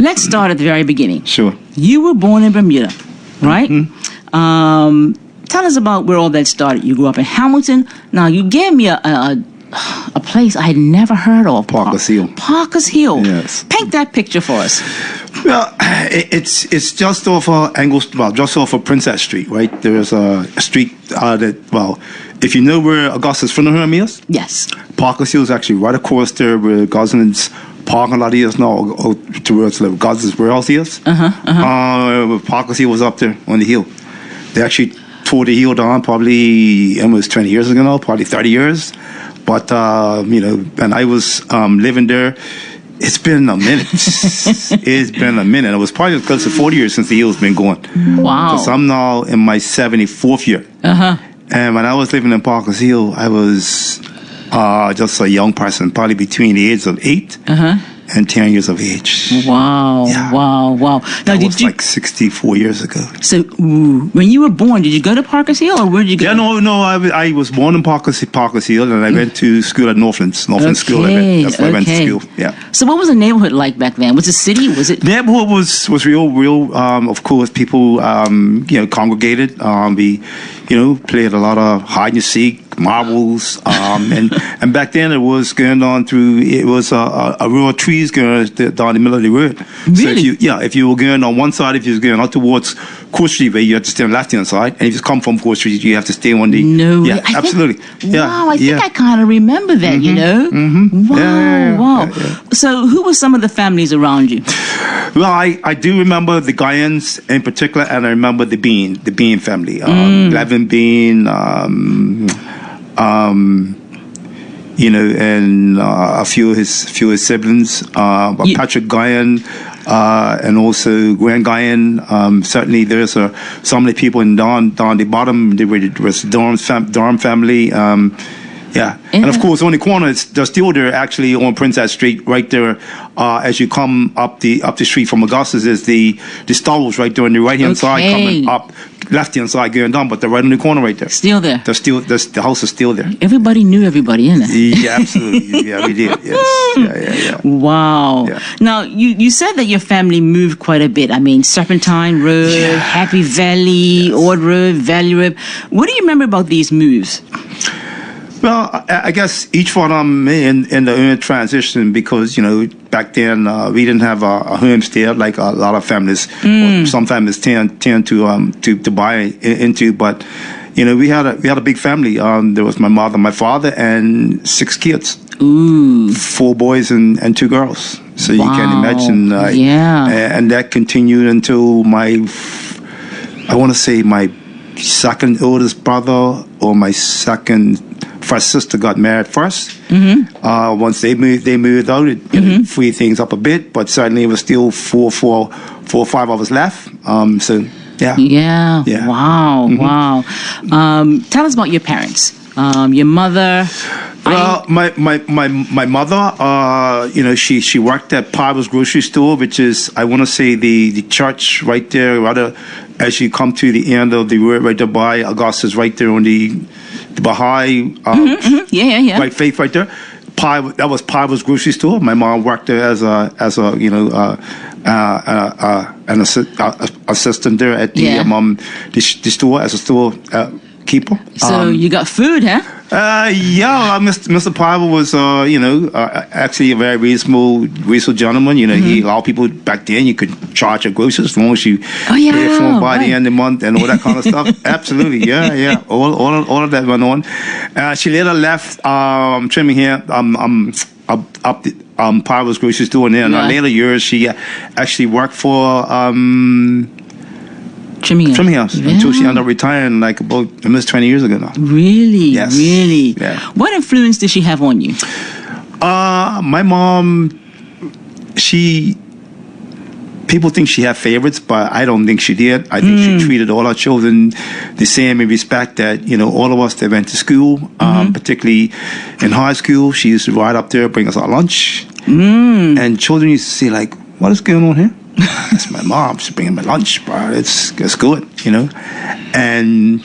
Let's start at the very beginning. Sure. You were born in Bermuda, right? Tell us about where all that started. You grew up in Hamilton. Now, you gave me a place I had never heard of. Parker's Hill. Parker's Hill. Yes. Paint that picture for us. Well, it's just off just off of Princess Street, right? There's a street if you know where Augustus Funeral Home is, Yes. Parker's Hill is actually right across there where Gosling's parking lot is now, or towards Gosling's warehouse is. Parker's Hill was up there on the hill. They actually tore the hill down probably almost 20 years ago now, probably 30 years. But, and I was living there. It's been a minute. It's been a minute. It was probably close to 40 years since the hill's been going. Wow. Because I'm now in my 74th year. And when I was living in Parker's Hill, I was just a young person, probably between the age of 8 and 10 years of age. Wow. Yeah. Wow. Now, that was like 64 years ago. So, when you were born, did you go to Parker's Hill, or where did you go? Yeah, no. I was born in Parker's Hill, and I went to school at Northland School. That's where I went to school. Yeah. So, what was the neighborhood like back then? Was it city? Was it? Neighborhood was real. Of course, people congregated. We played a lot of hide and seek, marbles, and back then it was going on through. It was a row of trees going down the middle of the road. Really? So if you were going on one side, if you were going out towards Court Street, where you had to stay on the left-hand side, and if you come from Court Street, you have to stay on the. No way. Yeah, absolutely. Wow, I think I kind of remember that. Wow. So, who were some of the families around you? Well, I do remember the Guyans in particular, and I remember the Bean family. Levin Bean, and a few of his siblings, Patrick Guyan, and also Grant Guyan. Certainly, there's some of the people down the bottom. There was Durham family. And of course, on the corner, they're still there. Actually, on Princess Street, right there, as you come up the street from Augustus, is the Starwells right there on the right hand side, coming up left hand side going down, but they're right on the corner right there. Still there. The house is still there. Everybody knew everybody, isn't it? Yeah, absolutely. Yeah, we did. Yes. Yeah. Wow. Yeah. Now, you said that your family moved quite a bit. I mean, Serpentine Road, Happy Valley, Ord Road, Valley Road. What do you remember about these moves? Well, I guess each one of them in the early transition, because back then we didn't have a homestead like a lot of families. Or some families tend to buy into, but we had a big family. There was my mother, my father, and 6 kids. Ooh. 4 boys and 2 girls. So you can imagine. And that continued until my second oldest brother or my first sister got married first. Once they moved out, it freed things up a bit, but certainly it was still four or 5 of us left. Yeah. Wow. Tell us about your parents. Your mother. Well, my mother, she worked at Piper's grocery store, which is, I want to say, the church right there, rather, as you come to the end of the road right there by Augustus, right there on the Baha'i, right, faith right there. That was Piper's grocery store. My mom worked there as an assistant there at the store, as a store keeper. So you got food, huh? Mr. Piper was, actually a very reasonable gentleman. He allowed people back then. You could charge your groceries as long as you paid for them by the end of the month and all that kind of stuff. Absolutely, yeah. All of that went on. She later left trimming here. Up the Piper's grocery store, and then in her later years, she actually worked for Trimming House until she ended up retiring like about almost 20 years ago now. Really? Yes. Really? Yeah. What influence did she have on you? My mom, people think she had favorites, but I don't think she did. I think she treated all our children the same in respect that, all of us that went to school, particularly in high school, she used to ride up there, bring us our lunch. And children used to say, like, what is going on here? That's my mom. She's bringing my lunch, bro. It's good, And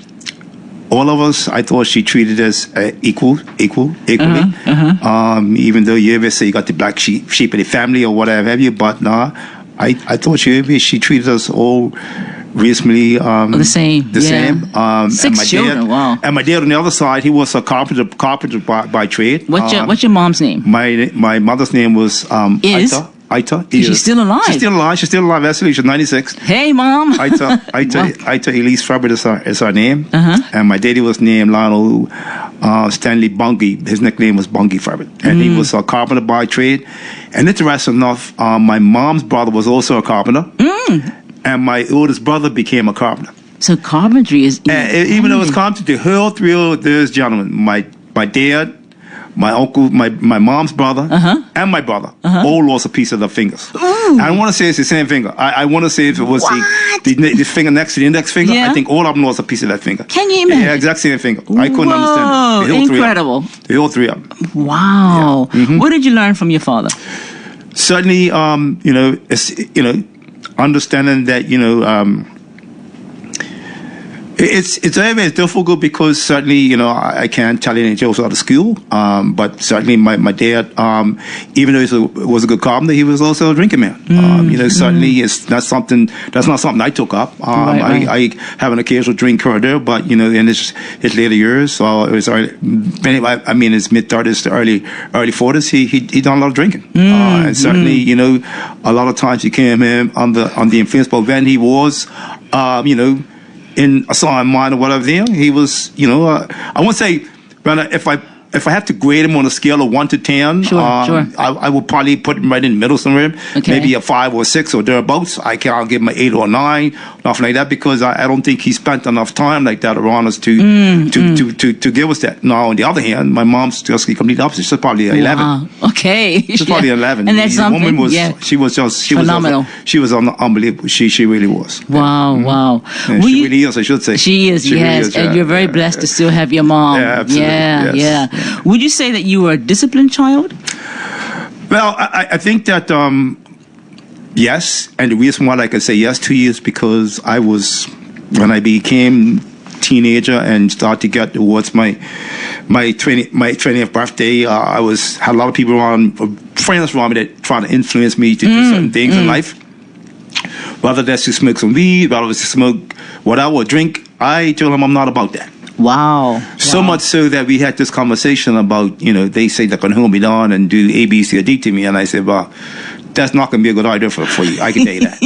all of us, I thought she treated us equally. Even though you ever say you got the black sheep of the family or whatever have you, but nah. I thought she treated us all reasonably the same. The same. Six and my children. Dad, wow. And my dad on the other side, he was a carpenter by trade. What's your mom's name? My mother's name was Is? Ita. Is she still alive? She's still alive. She's still alive. Actually, she's 96. Hey, Mom. Ita Elise Fabric is her name. Uh-huh. And my daddy was named Lionel Stanley Bungie. His nickname was Bungie Fabric. And he was a carpenter by trade. And interesting enough, my mom's brother was also a carpenter. And my oldest brother became a carpenter. So carpentry is even though it's carpentry, all three of those gentlemen, my dad, my uncle, my mom's brother, and my brother, all lost a piece of their fingers. Ooh. I don't want to say it's the same finger. I want to say if it was the finger next to the index finger, Yeah. I think all of them lost a piece of that finger. Can you imagine? Yeah, exact same finger. I couldn't understand it. Incredible. The whole three of them. Wow. Yeah. What did you learn from your father? Certainly, understanding that, it's very difficult because certainly, I can't tell you any jokes out of school. But certainly my dad, even though he was a good carpenter, he was also a drinking man. Certainly it's not something I took up. Right. I have an occasional drink here or there, but, in his later years, so it was his mid-30s to early 40s, he done a lot of drinking. And certainly, a lot of times he came in on the influence, but when he was, in a song mind or whatever there, he was, I won't say, if I have to grade him on a scale of 1 to 10, Sure. I would probably put him right in the middle somewhere, Okay. maybe a 5 or 6 or thereabouts. I'll give him an 8 or a 9, nothing like that, because I don't think he spent enough time like that around us to give us that. Now, on the other hand, my mom's just the complete opposite. She's probably 11. Wow. Okay. She's probably 11. And that's The something. woman was, yeah. she was Phenomenal. She was unbelievable. She really was. Wow. Wow. Yeah, she really is, I should say. She is. She yes. really is, And yeah, you're very blessed to still have your mom. Yeah, absolutely, Yeah. yes. Yeah. Would you say that you were a disciplined child? Well, I think that yes, and the reason why I could say yes to you is because when I became teenager and started to get towards my 20th birthday, I had a lot of people around, friends around me that trying to influence me to do certain things in life. Whether that's to smoke some weed, whether it's to smoke whatever, or drink, I told them I'm not about that. Wow. So much so that we had this conversation about, they say they're going to hold me down and do A, B, C, or D to me. And I said, well, that's not going to be a good idea for you. I can tell you that.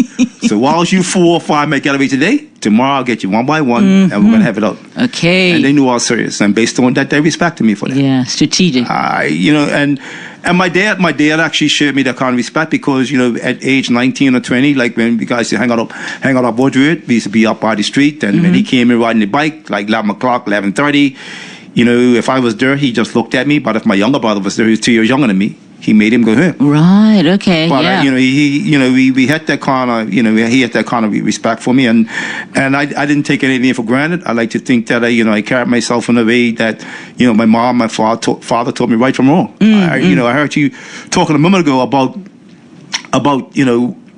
So whilst you 4 or 5 make it away today, tomorrow I'll get you one by one and we're going to have it out. Okay. And they knew I was serious. And based on that, they respected me for that. Yeah, strategic. And my dad actually showed me that kind of respect because, at age 19 or 20, like when we guys used to hang out at Woodward, we used to be up by the street. And when he came in riding the bike, like 11 o'clock, 11:30, if I was there, he just looked at me. But if my younger brother was there, he was 2 years younger than me, he made him go home. Right. Okay. But yeah. we had that kind of, he had that kind of respect for me, and I didn't take anything for granted. I like to think that I carried myself in a way that, my mom, my father told me right from wrong. I heard you talking a moment ago about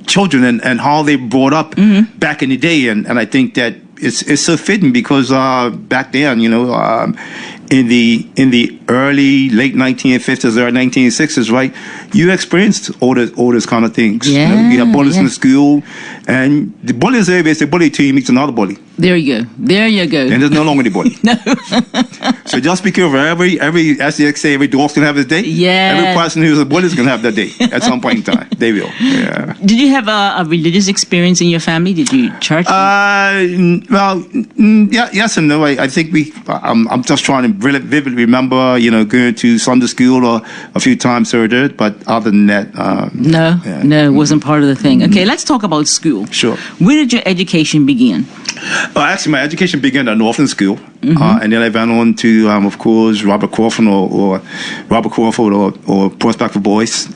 children and how they brought up back in the day, and I think that it's so fitting because back then, in the late 1950s or 1960s, right? You experienced all those kind of things. Yeah, you have bullies in the school, and the bully is always a bully till you meet another bully. There you go. There you go. And there's no longer the bully. No. So just be careful. Every as the say, every dog's gonna have his day. Yeah. Every person who's a bully is gonna have their day at some point in time. They will. Yeah. Did you have a religious experience in your family? Did you church? Yes and no. I think I'm just trying to really vividly remember, going to Sunday school or a few times here or there, but other than that, no, it wasn't part of the thing. Okay, let's talk about school. Sure. Where did your education begin? Actually, my education began at Northland School, and then I went on to, of course, Robert Crawford or Prospect for Boys.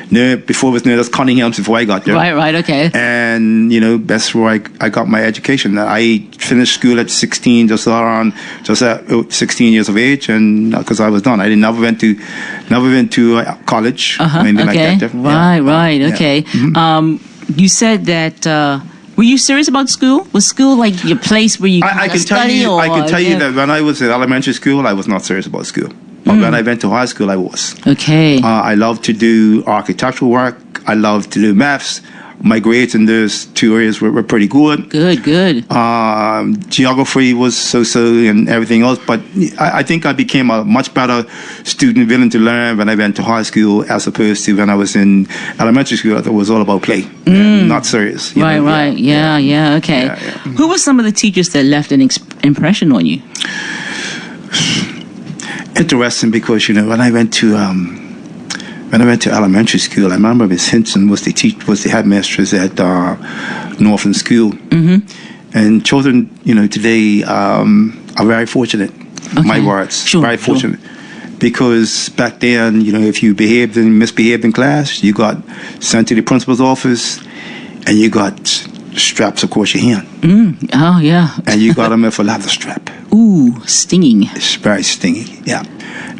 Before it was known as Cunningham's before I got there. Right, okay. And that's where I got my education. I finished school at 16, just at 16 years of age, and because I was done, I never went to college. Anything like that. Right. Okay. You said that. Were you serious about school? Was school like your place where you I can study? tell you that when I was in elementary school, I was not serious about school. But when I went to high school, I was. Okay. I love to do architectural work. I love to do maths. My grades in those two areas were pretty good. Good. Geography was so-so and everything else. But I think I became a much better student, willing to learn when I went to high school as opposed to when I was in elementary school. It was all about play, not serious. Right. Yeah. Okay. Yeah. Who were some of the teachers that left an impression on you? Interesting because, when I went to elementary school, I remember Miss Hinton was the headmistress at Northland School. And children, today are very fortunate. Okay. My words, Sure, very fortunate. Because back then, if you misbehaved in class, you got sent to the principal's office, and you got straps across your hand. Oh, yeah. And you got them with a leather strap. Ooh, stinging. It's very stingy, yeah.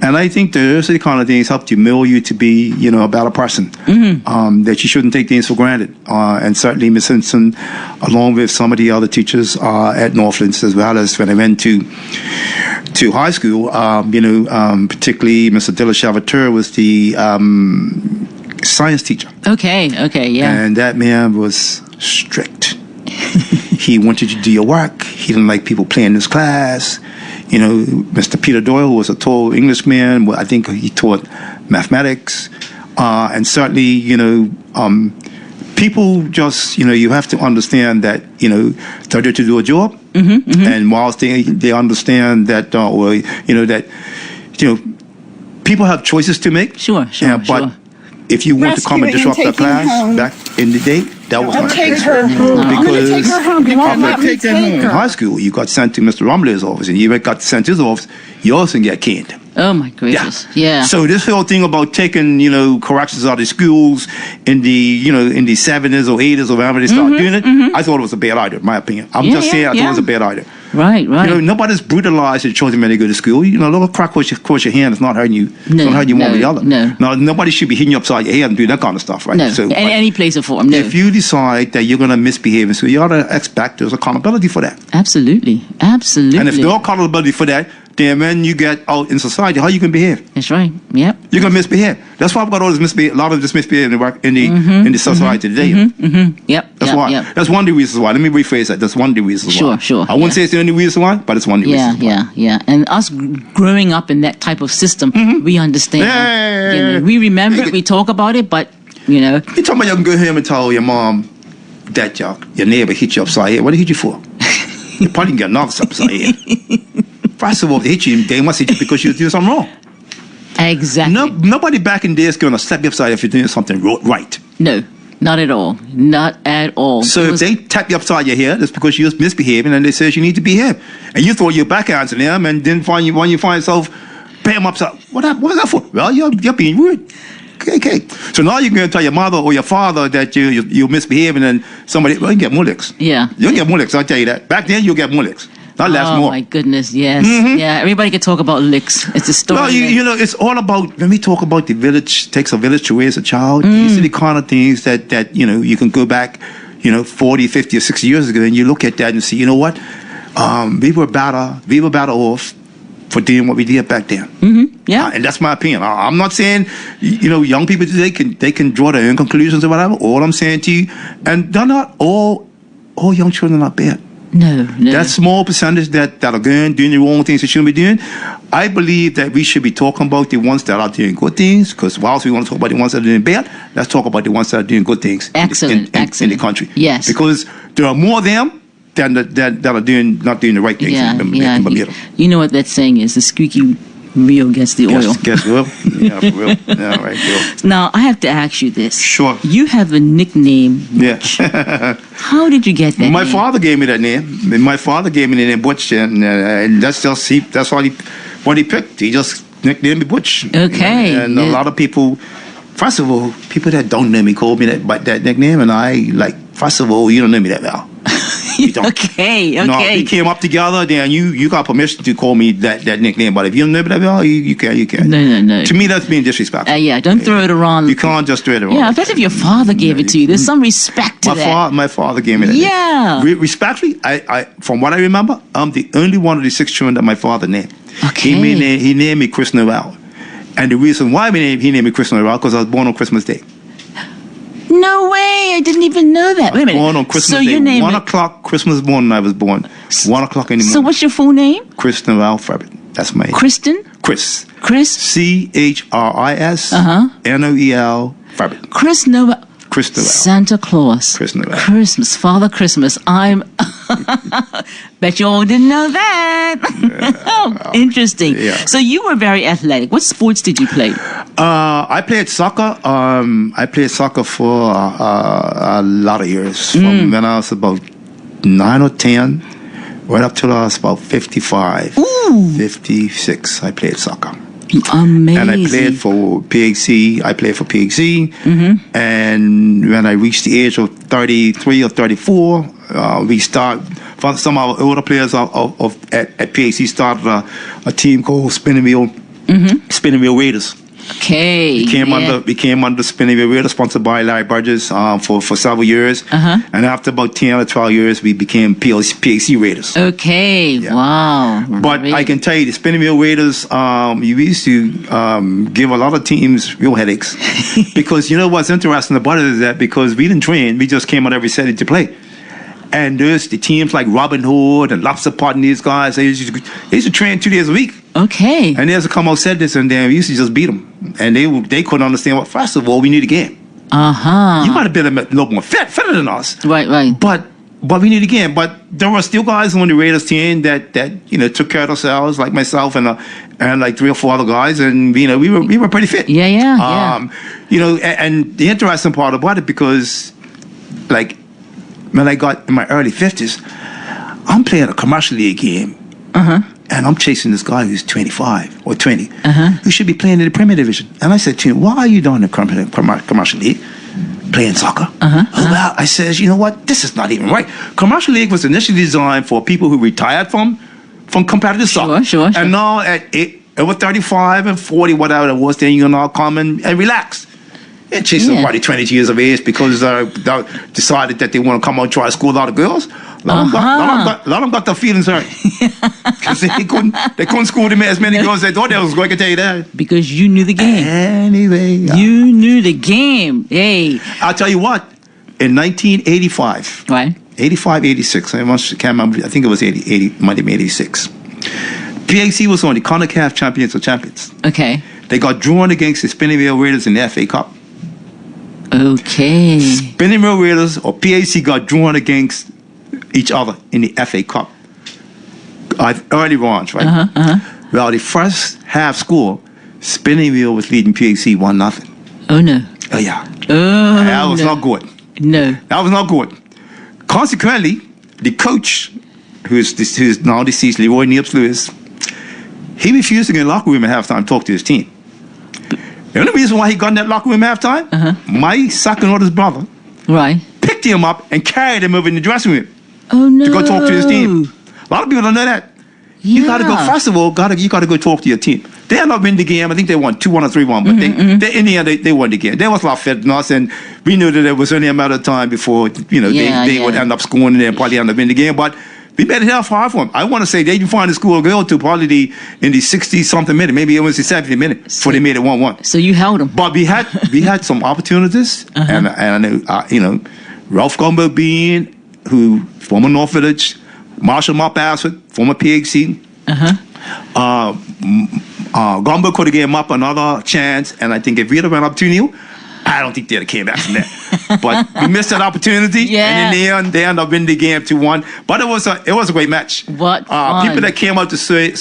And I think those are the kind of things help to mold you to be, a better person. That you shouldn't take things for granted. And certainly Miss Hinton, along with some of the other teachers at Northlands, as well as when I went to high school, particularly Mr. Dilla was the science teacher. Okay, yeah. And that man was strict. He wanted you to do your work. He didn't like people playing in his class. Mr. Peter Doyle was a tall Englishman. I think he taught mathematics. And certainly, people just, you have to understand that, they're there to do a job. And whilst they understand that, people have choices to make. Sure. But if you want to come and disrupt the class back in the day, that was not the case. Because in high school, you got sent to Mr. Rumley's office, and you got sent to his office, you also get canned. Oh my gracious! Yeah. So this whole thing about taking corrections out of schools in the in the 70s or 80s or whenever they started doing it, I thought it was a bad idea. In my opinion, I'm just saying I thought it was a bad idea. Right. Nobody's brutalized their children when they go to school. A little crack across your hand is not hurting you. Not hurting you one way or the other. No. Nobody should be hitting you upside your head and doing that kind of stuff, right? No. So, any place or form. No. If you decide that you're going to misbehave in school, you ought to expect there's accountability for that. Absolutely. And if no accountability for that, then when you get out in society, how you can behave? That's right. Yep. You're gonna misbehave. That's why I've got all this a lot of this misbehavior in the society today. Yep. That's why. Yep. That's one of the reasons why. Let me rephrase that. That's one of the reasons why. Sure. I wouldn't say it's the only reason why, but it's one of the reasons why. Yeah. And us growing up in that type of system, we understand. We remember it. We talk about it, but You're talking about you can go home and tell your mom that your neighbor hit you upside the head. What did he hit you for? You probably can get knocked upside the head. First of all, if they hit you, they must hit you because you're doing something wrong. Exactly. Nobody back in there is going to slap you upside if you're doing something right. No, not at all. Not at all. So if they tap you upside your head, that's because you're misbehaving and they says you need to behave. And you throw your backhands in them and then when you find yourself, bam, upside. What was that for? Well, you're being rude. Okay. So now you're going to tell your mother or your father that you're misbehaving and somebody, you get more licks. Yeah. You'll get more licks, I'll tell you that. Back then, you'll get more licks. Not last more. Oh my goodness, yes. Yeah, everybody can talk about licks. It's a story. Well, it's all about, when we talk about the village, takes a village to raise a child, these are the kind of things that you can go back, 40, 50 or 60 years ago and you look at that and see, you know what? We were better off for doing what we did back then. Yeah. And that's my opinion. I'm not saying, young people today they can draw their own conclusions or whatever. All I'm saying to you, and they're not all young children are bad. No. That small percentage that are doing the wrong things they shouldn't be doing, I believe that we should be talking about the ones that are doing good things, because whilst we want to talk about the ones that are doing bad, let's talk about the ones that are doing good things in the country. Yes. Because there are more of them that are not doing the right things in Bermuda. You know what that saying is, the squeaky wheel gets the oil. Guess well. Yeah, for real. Yeah, right. Real. Now, I have to ask you this. Sure. You have a nickname, Butch. Yeah. How did you get that My name? father gave me that name. My father gave me the name Butch, and that's all what he picked. He just nicknamed me Butch. Okay. And a lot of people, first of all, people that don't know me call me that nickname, and I first of all, you don't know me that well. Okay. No, we came up together, then you got permission to call me that nickname, but if you don't know me that well, you can't. No. To me, that's being disrespectful. Yeah, don't throw it around. You can't just throw it around. Yeah, especially if your father gave it to you. There's some respect to that. My father gave me that. Yeah. Respectfully, I from what I remember, I'm the only one of the 6 children that my father named. Okay. He named me Chris Noel. And the reason why he named me Chris Noel, because I was born on Christmas Day. No way! I didn't even know that. Wait a minute. Born on Christmas so Day. your name 1 o'clock Christmas morning I was born. 1 o'clock in the morning. So what's your full name? Chris Noel Frederick. That's my name. Kristen? Chris. Chris? CHRIS NOEL Frederick. Chris Noel. Chris Noel. Santa Claus. Chris Noel. Christmas. Father Christmas. I'm... Bet you all didn't know that. Interesting. Yeah. So you were very athletic. What sports did you play? I played soccer. I played soccer for a lot of years. From when I was about 9 or 10, right up till I was about 55, 56. I played soccer. Amazing. And I played for PHC. And when I reached the age of 33 or 34, we start. Some of our older players at PHC started a team called Spinning Wheel Raiders. Okay. Became under Spinning Wheel Raiders, sponsored by Larry Burgess for several years. And after about 10 or 12 years, we became PHC Raiders. Okay. Yeah. Wow. But I can tell you, the Spinning Wheel Raiders, you used to give a lot of teams real headaches. Because you know what's interesting about it is that because we didn't train, we just came out every Saturday to play. And there's the teams like Robin Hood and Lobster Pot and these guys, they used to train 2 days a week. Okay. And they used to come out Saturdays and then we used to just beat them. And they couldn't understand what, first of all, we need a game. You might have been a little more fitter than us. Right. But we need a game. But there were still guys on the Raiders team that took care of themselves, like myself and like 3 or 4 other guys, and we were pretty fit. Yeah. And the interesting part about it, because like when I got in my early 50s, I'm playing a commercial league game. And I'm chasing this guy who's 25 or 20 who should be playing in the Premier Division. And I said to him, why are you doing the commercial league? Playing soccer? Well, I says, you know what? This is not even right. Commercial league was initially designed for people who retired from competitive soccer. Sure. And now at over 35 and 40, whatever it was, then you now come and relax. And chase somebody 20 years of age because they decided that they want to come out and try to school a lot of girls. A lot of them got their feelings hurt. Because they couldn't school them as many girls as they thought they was going to tell you that. Because you knew the game. Anyway. You knew the game. Hey. I'll tell you what. In 1985. Right. 85, 86. I can't remember. I think it was 80 might have been 86. PAC was on the CONCACAF Champions of Champions. Okay. They got drawn against the Spinning Wheel Raiders in the FA Cup. Okay. Spinning Wheel Raiders or PAC got drawn against each other in the FA Cup. Early rounds, right? Well, the first half score, Spinning Wheel was leading PAC 1-0. Oh, no. Oh, yeah. Oh, that was not good. No. That was not good. Consequently, the coach, who's now deceased, Leroy Nips Lewis, he refused to get in the locker room at halftime and talk to his team. The only reason why he got in that locker room at halftime, my second oldest brother picked him up and carried him over in the dressing room to go talk to his team. A lot of people don't know that. Yeah. You got to go, first of all, you got to go talk to your team. They had not been the game. I think they won 2-1 or 3-1, but they in the end, they won the game. They was a lot fitter than us, and we knew that it was only a matter of time before they would end up scoring and probably end up in the game. But we made it hard for them. I want to say they didn't find the score goal to probably in the 60-something minute. Maybe it was the 70th minute before they made it 1-1. So you held them. But we had some opportunities, and I know, Ralph Gumbo Bean, who former North Village, Marshall Mop Ashford, former PHC. Gumbo could have given him up another chance, and I think if we'd have an opportunity, I don't think they'd have came back from that. But we missed that opportunity, and in the end, they ended up winning the game 2-1. But it was a great match. What fun. People that came out to see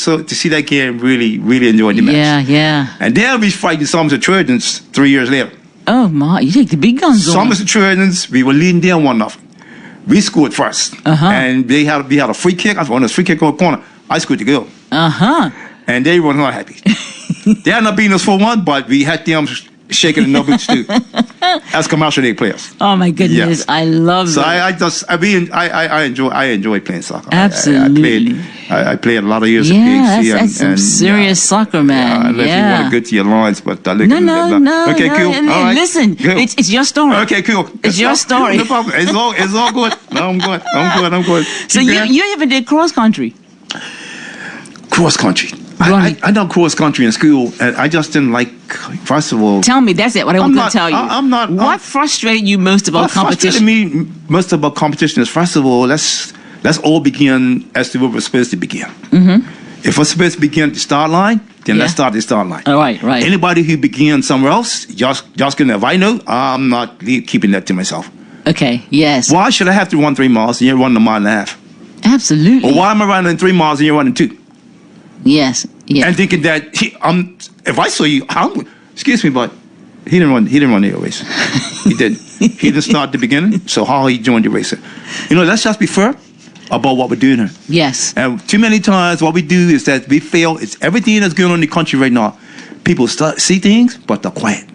that game really enjoyed the match. Yeah. And then we fighting Somerset Trojans 3 years later. Oh my! You take the big guns on. Somerset Trojans, we were leading them 1-0. We scored first, and we had a free kick. I was on a free kick on the corner. I scored the goal. And they were not happy. They had not beaten us 4-1, but we had them shaking in no boots too. As commercial league players. Oh my goodness, yes. I love so that. I enjoy playing soccer. Absolutely. I played a lot of years at PHC. That's some serious soccer, man. Unless you want to go to your lines, but no. Okay, cool. All right. Listen, cool. It's your story. Okay, cool. It's your story. No problem. It's all good. No, I'm good. So you even did cross country. Cross country. I done cross country in school, and I just didn't like. First of all, Tell me, that's it. What I want to tell you. I'm not. What frustrated you most about What competition? frustrated me most about competition is, first of all, let's all begin as the way we're supposed to begin. If we're supposed to begin at the start line, then let's start at the start line. All right, right. Anybody who begins somewhere else, just gonna. If I know, I'm not keeping that to myself. Okay. Yes. Why should I have to run 3 miles and you're running a mile and a half? Absolutely. Or why am I running 3 miles and you're running 2? Yes. Yes. And thinking that if I saw you, excuse me, but he didn't run the race. He didn't. He didn't start at the beginning. So how he joined the race? Let's just be fair about what we're doing here. Yes. And too many times what we do is that we fail. It's everything that's going on in the country right now. People see things, but they're quiet.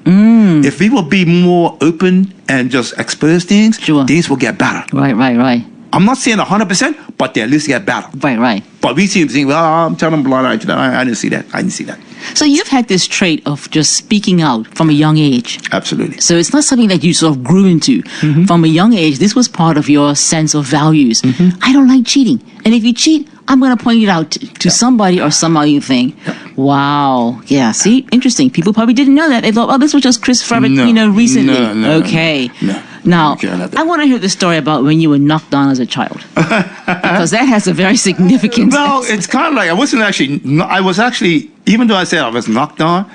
If we will be more open and just expose things, things will get better. Right. I'm not saying 100%, but they at least get better. Right. But we seem to think, well, I'm telling them blind. I didn't see that. So you've had this trait of just speaking out from a young age. Absolutely. So it's not something that you sort of grew into. From a young age, this was part of your sense of values. I don't like cheating. And if you cheat, I'm going to point it out to somebody or somehow you think, wow. Yeah, see? Interesting. People probably didn't know that. They thought, oh, this was just Chris Frederick, recently. No. Okay. No. Now, I want to hear the story about when you were knocked down as a child. Because that has a very significant... No, it's kind of like, I was actually, even though I said I was knocked down,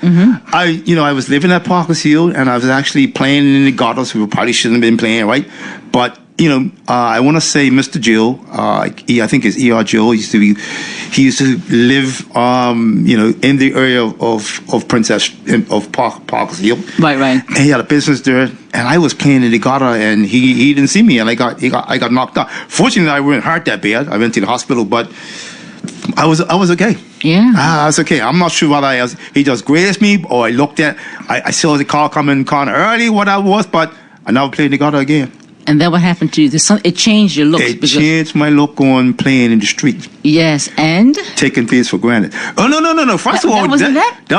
I was living at Parker's Hill, and I was actually playing in the gutters. We probably shouldn't have been playing, right? But, I want to say Mr. Jill, I think it's E.R. Jill, he used to live, in the area of Princess, of Parker's Hill. Right. And he had a business there, and I was playing in the gutter, and he didn't see me, and I got knocked out. Fortunately, I wasn't hurt that bad. I went to the hospital, but I was okay. Yeah. I was okay. I'm not sure whether he just grazed me, or I saw the car coming kind of early, what I was, but I never played in the gutter again. And then what happened to you? It changed your look. It changed my look on playing in the street. Yes, and? Taking things for granted. Oh, no. First of all,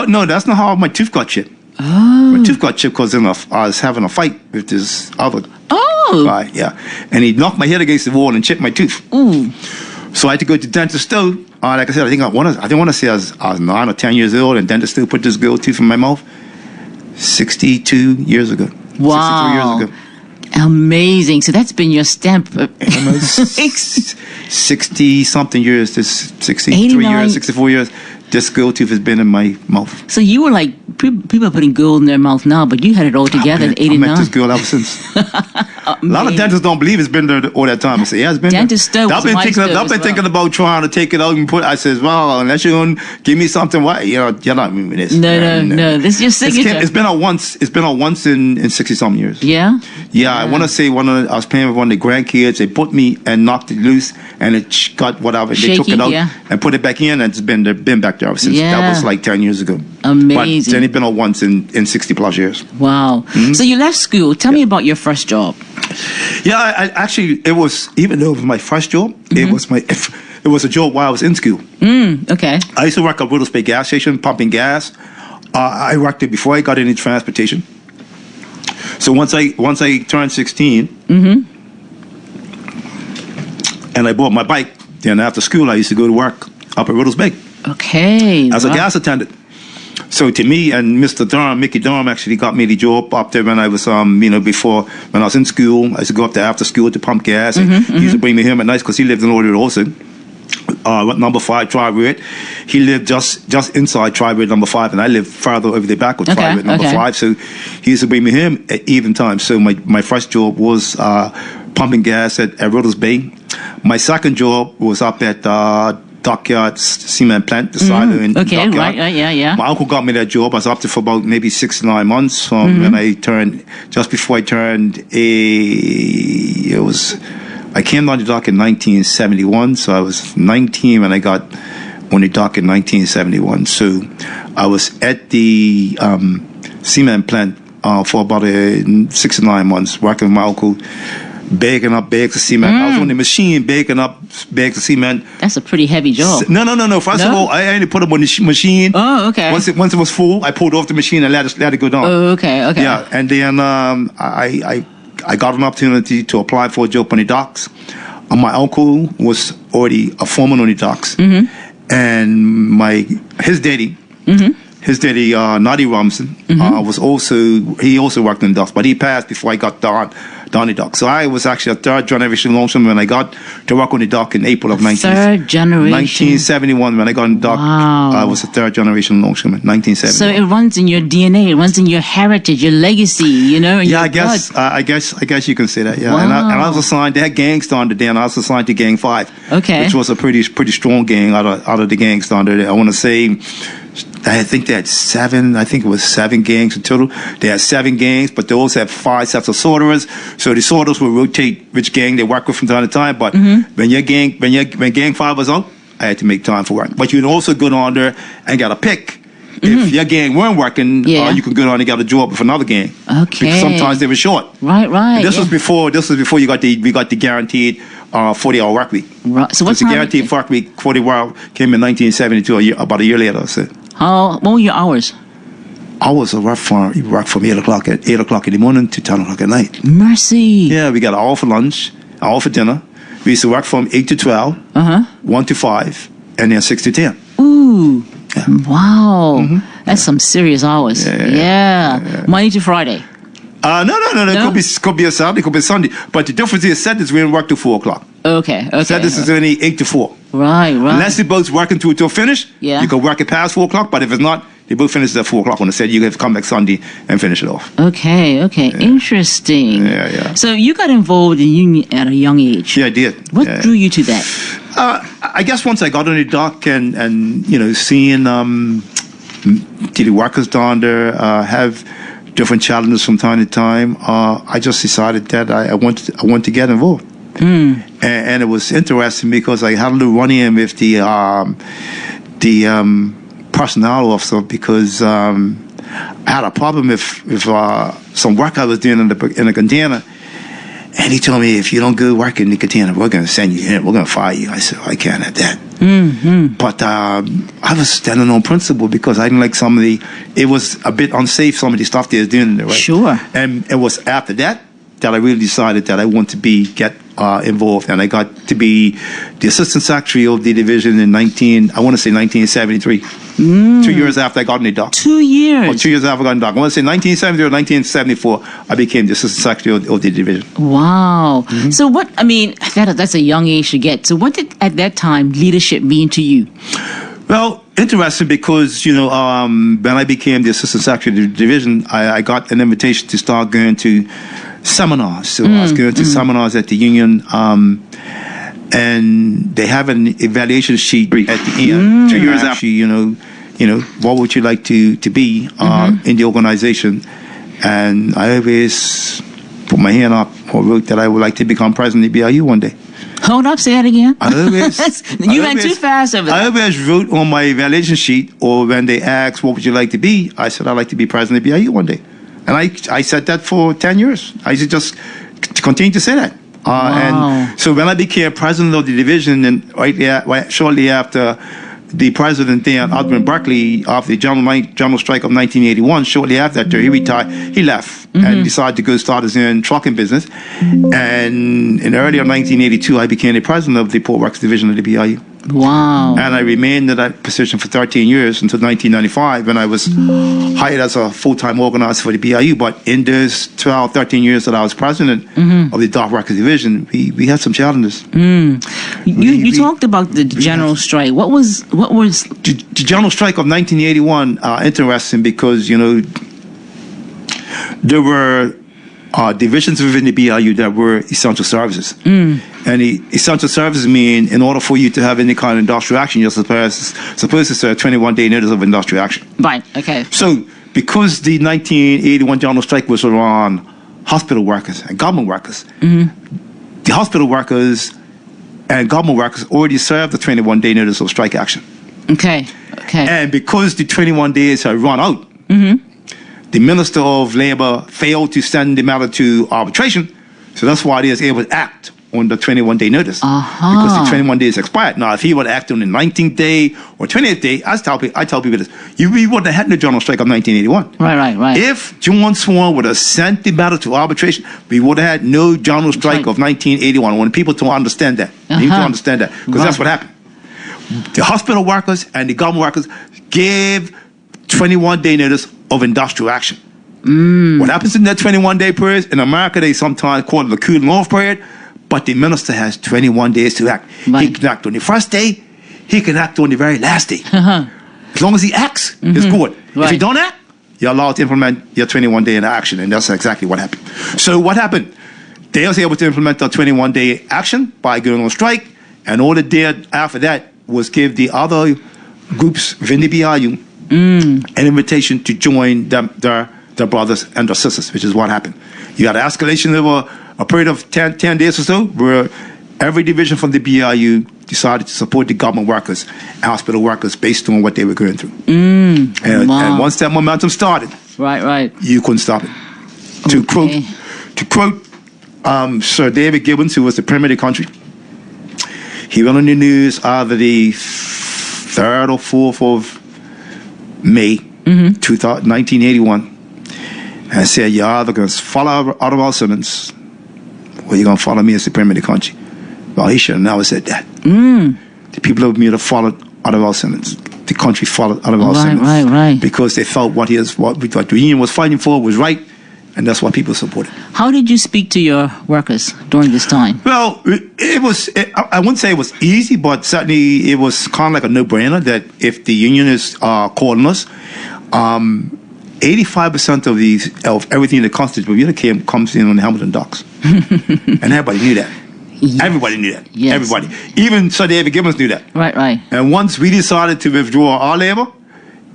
no, that's not how my tooth got chipped. Oh. My tooth got chipped because I was having a fight with this other guy, yeah. And he knocked my head against the wall and chipped my tooth. Ooh. So I had to go to Dentist Stowe. Like I said, I didn't want to say I was 9 or 10 years old, and Dentist Stowe put this gold tooth in my mouth 62 years ago. Wow. 63 years ago. Amazing. So that's been your stamp. 60-something years, 63 years, 64 years, this gold tooth has been in my mouth. So you were like, people are putting gold in their mouth now, but you had it all together in 89. I met this girl ever since. A lot of dentists don't believe it's been there all that time. I say, yeah, it's been Dentist there. Stowe. I've been thinking about trying to take it out and put. I says, well, unless you're gonna give me something, what you're not moving this. No. This is your signature. It's been out once. It's been out once in 60-something years. Yeah. Yeah, I want to say I was playing with one of the grandkids. They put me and knocked it loose, and it got whatever. Shaky, they took it out and put it back in, and it's been back there ever since. Yeah. That was like 10 years ago. Amazing. But then it's been out once in 60+ years. Wow. So you left school. Tell me about your first job. Yeah, I actually, it was, even though it was my first job, it was a job while I was in school. Okay. I used to work at Rudolph's Bay gas station, pumping gas. I worked there before I got into transportation. So once I turned 16, and I bought my bike, then after school I used to go to work up at Rudolph's Bay. Okay. As a gas attendant. So to me and Mr. Durham, Mickey Durham, actually got me the job up there when I was, before, when I was in school. I used to go up there after school to pump gas. And he used to bring me home at night because he lived in Order also. Number 5 Tri-Road. He lived just inside Tri-Road number 5, and I lived further over the back of Tri-Road number 5. So he used to bring me home at even time. So my first job was pumping gas at Rudolph's Bay. My second job was up at Dockyard Cement Plant, the silo in Dockyard. Right, yeah. My uncle got me that job. I was up there for about maybe 6 to 9 months. Just before I turned I came on the dock in 1971, so I was 19 when I got on the dock in 1971. So I was at the cement plant for about 6 to 9 months, working with my uncle, bagging up bags of cement. I was on the machine bagging up bags of cement. That's a pretty heavy job. No. First of all, I only put them on the machine. Oh, okay. Once it was full, I pulled off the machine and let it go down. Oh, okay. Yeah, and then I got an opportunity to apply for a job on the docks. My uncle was already a foreman on the docks. and his daddy. His daddy, Noddy Robinson, he also worked in docks, but he passed before I got Donnie Dock. So I was actually a third generation longshoreman when I got to work on the dock in April of 1971. When I got on the dock, I was a third generation longshoreman, 1970. So it runs in your DNA, it runs in your heritage, your legacy, in your blood. I guess you can say that. Yeah, Wow. and I was assigned. They had gangs down there, and I was assigned to Gang 5, Okay. which was a pretty strong gang out of the gangs down there. I want to say, I think they had 7. I think it was 7 gangs in total. They had 7 gangs, but they also had 5 sets of sorterers. So the sorterers would rotate which gang they work with from time to time. But when Gang 5 was out, I had to make time for work. But you'd also go down there and get a pick. If your gang weren't working, you could go down and get a job with another gang. Okay. Because sometimes they were short. Right. And this was before we got the guaranteed 40-hour work week. Right. So what's the guaranteed work week 40-hour came in 1972, about a year later. So. What were your hours? Hours of work from 8 o'clock in the morning to 10 o'clock at night. Mercy. Yeah, we got an hour for lunch, an hour for dinner. We used to work from 8 to 12, 1 to 5, and then 6 to 10. Ooh. Yeah. Wow. That's some serious hours. Yeah. Monday to Friday. No. It could be a Saturday, it could be a Sunday. But the difference is Saturdays we didn't work till 4 o'clock. Okay. Saturdays is only 8 to 4. Right. Unless the boat's working till finish, Yeah. you can work it past 4 o'clock. But if it's not, the boat finishes at 4 o'clock on the set. You have to come back Sunday and finish it off. Okay. Interesting. Yeah. So you got involved in union at a young age. Yeah, I did. What drew you to that? I guess once I got on the dock and seeing the workers down there have different challenges from time to time, I just decided that I want to get involved. And it was interesting because I had a little run-in with the personnel officer because I had a problem with some work I was doing in the container. And he told me, if you don't go work in the container, we're going to send you in. We're going to fire you. I said, I can't have that. But I was standing on principle because I didn't like it was a bit unsafe, some of the stuff they were doing there, right? Sure. And it was after that I really decided that I want to get involved. And I got to be the assistant secretary of the division in 1973. 2 years after I got in the dock. 2 years? Or 2 years after I got in the dock. I want to say 1970 or 1974, I became the assistant secretary of the division. Wow. So that's a young age to get. So what did, at that time, leadership mean to you? Well, interesting because, when I became the assistant secretary of the division, I got an invitation to start going to seminars. So I was going to seminars at the union, and they have an evaluation sheet at the end. 2 years after, what would you like to be in the organization? And I always put my hand up or wrote that I would like to become president of the BIU one day. Hold up, say that again. You went too fast over that. I always wrote on my evaluation sheet, or when they asked, what would you like to be? I said, I'd like to be president of the BIU one day. And I said that for 10 years. I should just continue to say that. And so when I became president of the division, and shortly after the president then, Alderman Berkeley, after the general strike of 1981, shortly after that, he retired. He left and decided to go start his own trucking business. And in early 1982, I became the president of the Port Works division of the BIU. Wow. And I remained in that position for 13 years until 1995 when I was hired as a full-time organizer for the BIU. But in those 12, 13 years that I was president of the Dock Workers Division, we had some challenges. You talked about the general strike. What was the general strike of 1981? Interesting because, there were divisions within the BIU that were essential services. And the essential services mean in order for you to have any kind of industrial action, you're supposed to serve 21-day notice of industrial action. Right, okay. So because the 1981 general strike was around hospital workers and government workers, the hospital workers and government workers already served the 21-day notice of strike action. Okay. And because the 21 days had run out, the Minister of Labor failed to send the matter to arbitration, so that's why they was able to act on the 21-day notice. Because the 21 days expired. Now, if he would act on the 19th day or 20th day, I tell people this, we wouldn't have had the general strike of 1981. Right. If John Swan would have sent the matter to arbitration, we would have had no general strike of 1981. I want people to understand that. They need to understand that, because that's what happened. the hospital workers and the government workers gave 21-day notice of industrial action. What happens in that 21-day period? In America, they sometimes call it the cooling off period, but the minister has 21 days to act. Right. He can act on the first day, he can act on the very last day. As long as he acts, it's good. If Right. he don't act, you're allowed to implement your 21-day in action, and that's exactly what happened. So what happened? They was able to implement the 21-day action by going on strike, and all they did after that was give the other groups within the BIU an invitation to join their brothers and their sisters, which is what happened. You had an escalation over a period of 10 days or so, where every division from the BIU decided to support the government workers and hospital workers based on what they were going through. And once that momentum started, Right. you couldn't stop it. To quote Sir David Gibbons, who was the Premier of the country, he went on the news either the 3rd or 4th of May, 1981, and said, "You're either going to follow Ottawa Simmons, or you're going to follow me as the Premier of the country." Well, he should have never said that. The people of Bermuda followed Ottawa Simmons. The country followed Ottawa Simmons. Right. Because they felt what the union was fighting for was right, and that's what people supported. How did you speak to your workers during this time? Well, I wouldn't say it was easy, but certainly it was kind of like a no-brainer that if the union is calling us, 85% of everything that constitutes Bermuda comes in on the Hamilton docks. And everybody knew that. Yes. Everybody knew that. Yes. Everybody. Even Sir David Gibbons knew that. Right. And once we decided to withdraw our labor,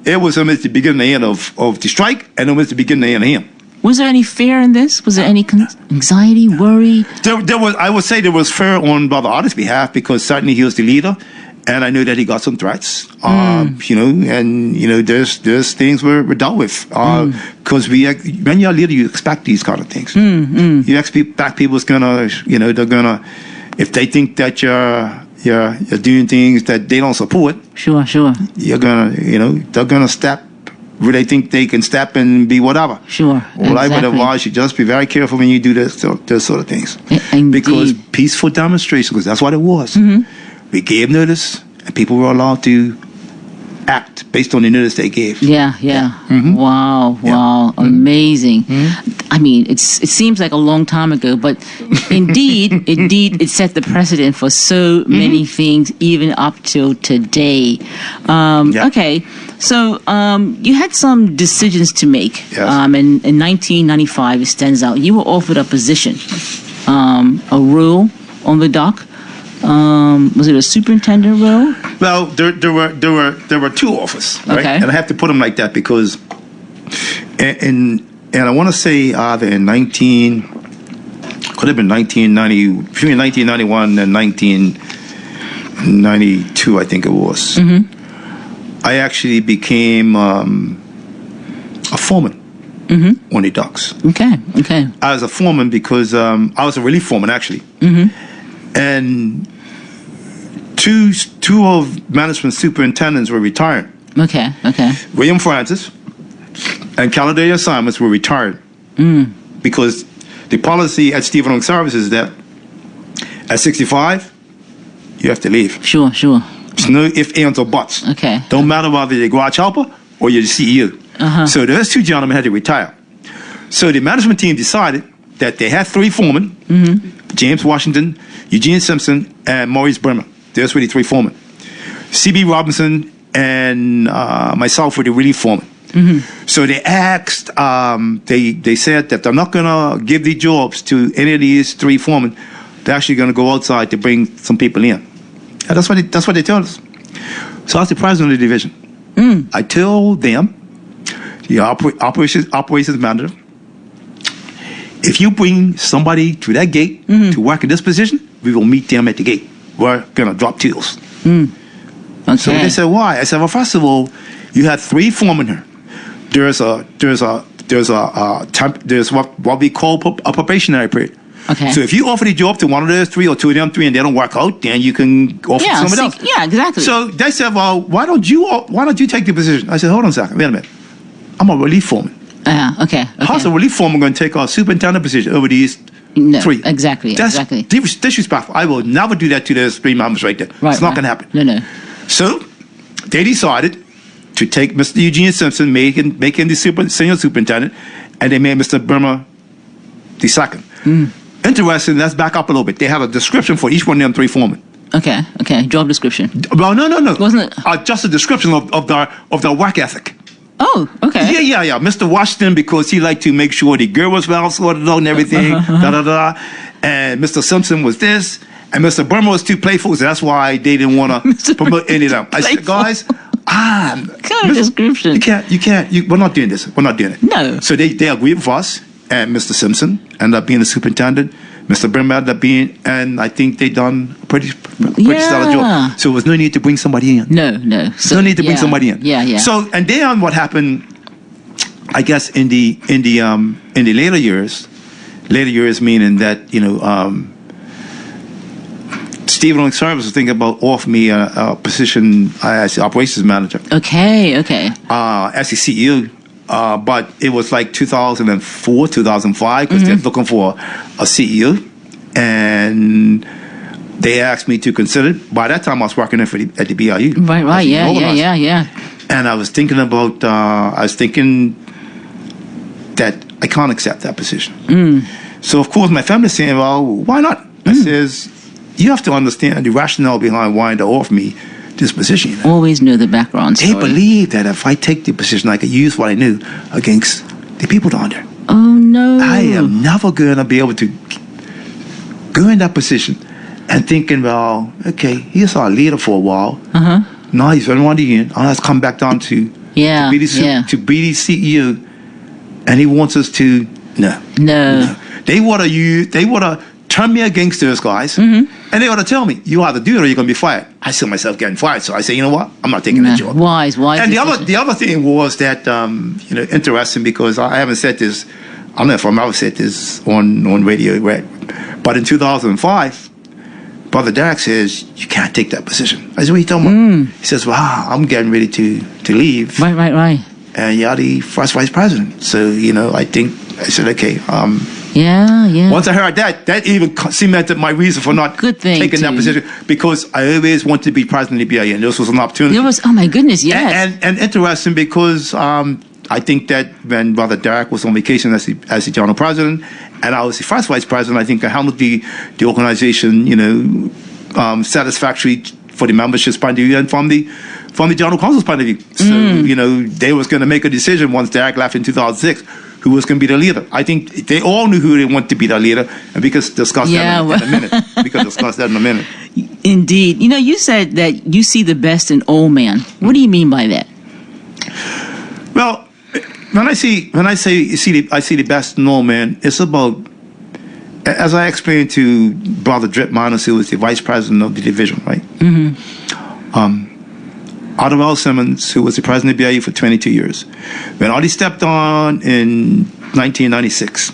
it was almost the beginning and the end of the strike, and almost the beginning and the end of him. Was there any fear in this? Was there any anxiety, worry? There was. I would say there was fear on Brother Otter's behalf, because certainly he was the leader, and I knew that he got some threats. There's things we're dealt with, because when you're a leader, you expect these kind of things. You expect people's gonna, they're gonna, if they think that you're doing things that they don't support. Sure. You're gonna, they're gonna step where they think they can step and be whatever. Sure. Well, I would advise you just be very careful when you do those sort of things. Indeed. Because peaceful demonstration, because that's what it was. We gave notice, and people were allowed to act based on the notice they gave. Yeah. Wow, amazing. I mean, it seems like a long time ago, but indeed, it set the precedent for so many things, even up till today. Okay, so you had some decisions to make. Yes. In 1995, it stands out. You were offered a position, a role on the dock. Was it a superintendent role? Well, there were two offers, right? Okay. And I have to put them like that because, and I want to say either could have been 1990, between 1991 and 1992, I think it was. I actually became a foreman on the docks. Okay. I was a foreman because I was a relief foreman, actually. And two of management superintendents were retired. Okay. William Francis and Caledonia Simons were retired because the policy at Stephen Oak Services is that at 65, you have to leave. Sure. There's no ifs, ands, or buts. Okay. Don't matter whether you're a garage helper or you're the CEO. So those two gentlemen had to retire. So the management team decided that they had three foremen, James Washington, Eugene Simpson, and Maurice Bremer. Those were the three foremen. C.B. Robinson and myself were the relief foremen. So they asked, they said that they're not going to give the jobs to any of these three foremen. They're actually going to go outside to bring some people in. And that's what they told us. So I was the president of the division. I told them, the operations manager, if you bring somebody to that gate to work in this position, we will meet them at the gate. We're going to drop tools. Okay. So they said, why? I said, well, first of all, you had three foremen here. There's what we call a probationary period. Okay. So if you offer the job to one of those three or two of them three and they don't work out, then you can offer to somebody else. Yeah, exactly. So they said, well, why don't you take the position? I said, hold on a second, wait a minute. I'm a relief foreman. Okay. How's a relief foreman going to take our superintendent position over these three? Exactly. That's disrespectful. I will never do that to those three members right there. Right, it's not going to happen. No. So they decided to take Mr. Eugene Simpson, make him the senior superintendent, and they made Mr. Burma the second. Interesting. Let's back up a little bit. They had a description for each one of them three foremen. Okay. Job description. Well, no. Wasn't it? Just a description of their work ethic. Oh, okay. Yeah. Mr. Washington, because he liked to make sure the girl was well sorted out and everything. And Mr. Simpson was this, and Mr. Burma was too playful, so that's why they didn't want to promote any of them. I said, guys, kind of description. You can't. We're not doing this. We're not doing it. No. So they agreed with us, and Mr. Simpson ended up being the superintendent. Mr. Burma ended up being, and I think they done a pretty solid job. So there was no need to bring somebody in. No. So, no need to bring somebody in. Yeah. So and then what happened? I guess in the later years meaning that Stephen Owen Service was thinking about offering me a position as the operations manager. Okay. As the CEO. But it was like 2004, 2005, because they're looking for a CEO. And they asked me to consider it. By that time, I was working at the BIU. Right. Yeah. And I was thinking that I can't accept that position. So, of course, my family saying, well, why not? I says, you have to understand the rationale behind why they offer me this position. Always know the background story. They believe that if I take the position, I can use what I knew against the people down there. Oh, no. I am never going to be able to go in that position and thinking, well, okay, he's our leader for a while. Now he's running on the end. Now let's come back down to be the CEO. And he wants us to, no. They want to turn me against those guys, and they want to tell me, you either do it or you're going to be fired. I see myself getting fired, so I say, you know what? I'm not taking that job. Wise. And the other thing was that, interesting, because I haven't said this, I don't know if I've ever said this on radio, right? But in 2005, Brother Derek says, you can't take that position. I said, what are you talking about? He says, well, I'm getting ready to leave. Right. And you're the first vice president. So, I said, okay. Yeah. Once I heard that even cemented my reason for not taking that position, because I always wanted to be president of the BIA, and this was an opportunity. Oh my goodness, yes. And interesting because I think that when Brother Derek was on vacation as the general president, and I was the first vice president, I think I handled the organization, satisfactory for the membership's point of view and from the general council's point of view. So, they was going to make a decision once Derek left in 2006, who was going to be the leader. I think they all knew who they wanted to be the leader, and we could discuss that in a minute. Indeed. You said that you see the best in old man. What do you mean by that? Well, when I say I see the best in old man, it's about, as I explained to Brother Drip Minus, who was the vice president of the division, right? Otto L. Simmons, who was the president of BIU for 22 years. When Artie stepped on in 1996,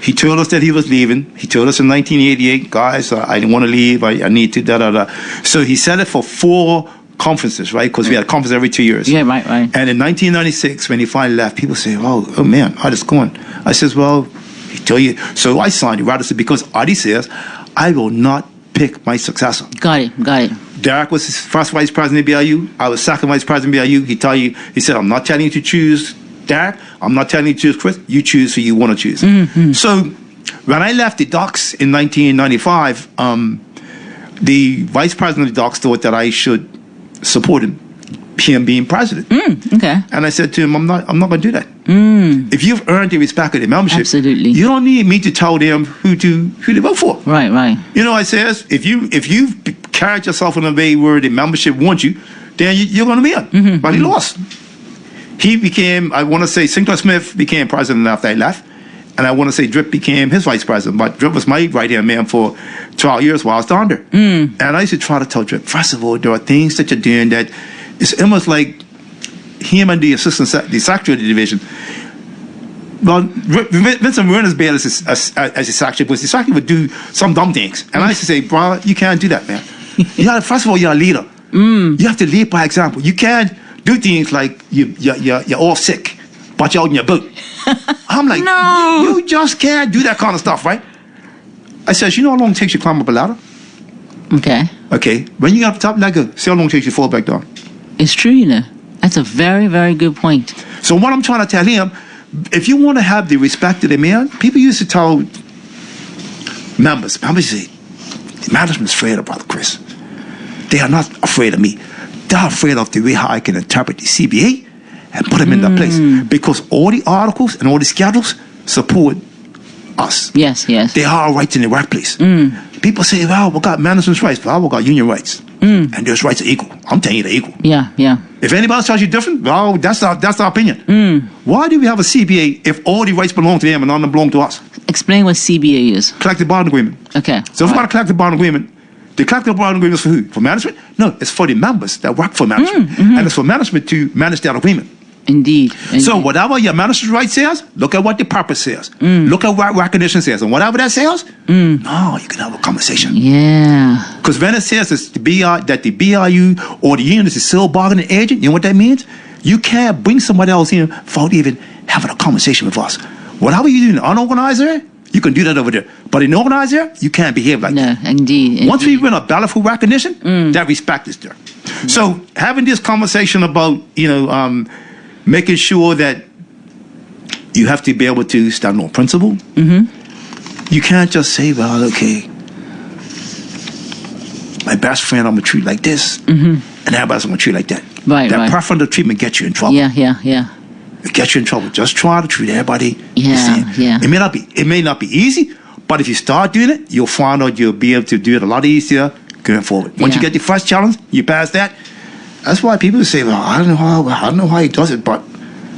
he told us that he was leaving. He told us in 1988, guys, I didn't want to leave. I need to, So he said it for 4 conferences, right? Because we had a conference every 2 years. Yeah, right. And in 1996, when he finally left, people say, oh man, how is it going? I says, well, he told you. So I signed it, rather, because Artie says, I will not pick my successor. Got it. Derek was his first vice president of BIU. I was second vice president of BIU. He said, I'm not telling you to choose Derek. I'm not telling you to choose Chris. You choose who you want to choose. So when I left the Docks in 1995, the vice president of the Docks thought that I should support him being president. Okay. And I said to him, I'm not going to do that. If you've earned the respect of the membership, absolutely, you don't need me to tell them who to vote for. Right. I says, if you've carried yourself in a way where the membership wants you, then you're going to be it. But he lost. He became, I want to say, Sinclair Smith became president after I left. And I want to say Drip became his vice president. But Drip was my right-hand man for 12 years while I was down there. And I used to try to tell Drip, first of all, there are things that you're doing that it's almost like him and the the secretary of the division. Well, Vincent Werner's bail as his secretary, because the secretary would do some dumb things. And I used to say, bro, you can't do that, man. First of all, you're a leader. You have to lead by example. You can't do things like you're off sick, but you're out in your boat. I'm like, no. You just can't do that kind of stuff, right? I says, you know how long it takes you to climb up a ladder? Okay. Okay. When you get up top, let go. See how long it takes you to fall back down. It's true, you know. That's a very, very good point. So what I'm trying to tell him, if you want to have the respect of the man, people used to tell members say, the management's afraid of Brother Chris. They are not afraid of me. They're afraid of the way how I can interpret the CBA and put them in that place. Because all the articles and all the schedules support us. Yes. They are our rights in the workplace. People say, well, we got management's rights, well, we got union rights. And those rights are equal. I'm telling you they're equal. Yeah. If anybody else tells you different, well, that's our opinion. Why do we have a CBA if all the rights belong to them and none of them belong to us? Explain what CBA is. Collective bargaining agreement. Okay. So if we got a collective bargaining agreement, the collective bargaining agreement is for who? For management? No, it's for the members that work for management. And it's for management to manage that agreement. Indeed. So whatever your manager's right says, look at what the purpose says. Look at what recognition says. And whatever that says, no, you can have a conversation. Yeah. Because when it says it's that the BRU or the union is a sole bargaining agent, you know what that means? You can't bring somebody else in without even having a conversation with us. Whatever you do in an unorganized area, you can do that over there. But in an organized area, you can't behave like that. No, indeed. Once we win a battle for recognition, that respect is there. So having this conversation about, making sure that you have to be able to stand on principle. You can't just say, well, okay, my best friend I'm going to treat like this, and everybody's going to treat like that. Right. Preferential treatment gets you in trouble. Yeah. It gets you in trouble. Just try to treat everybody the same. Yeah. It may not be easy, but if you start doing it, you'll find out you'll be able to do it a lot easier going forward. Once you get the first challenge, you pass that. That's why people say, well, I don't know how he does it, but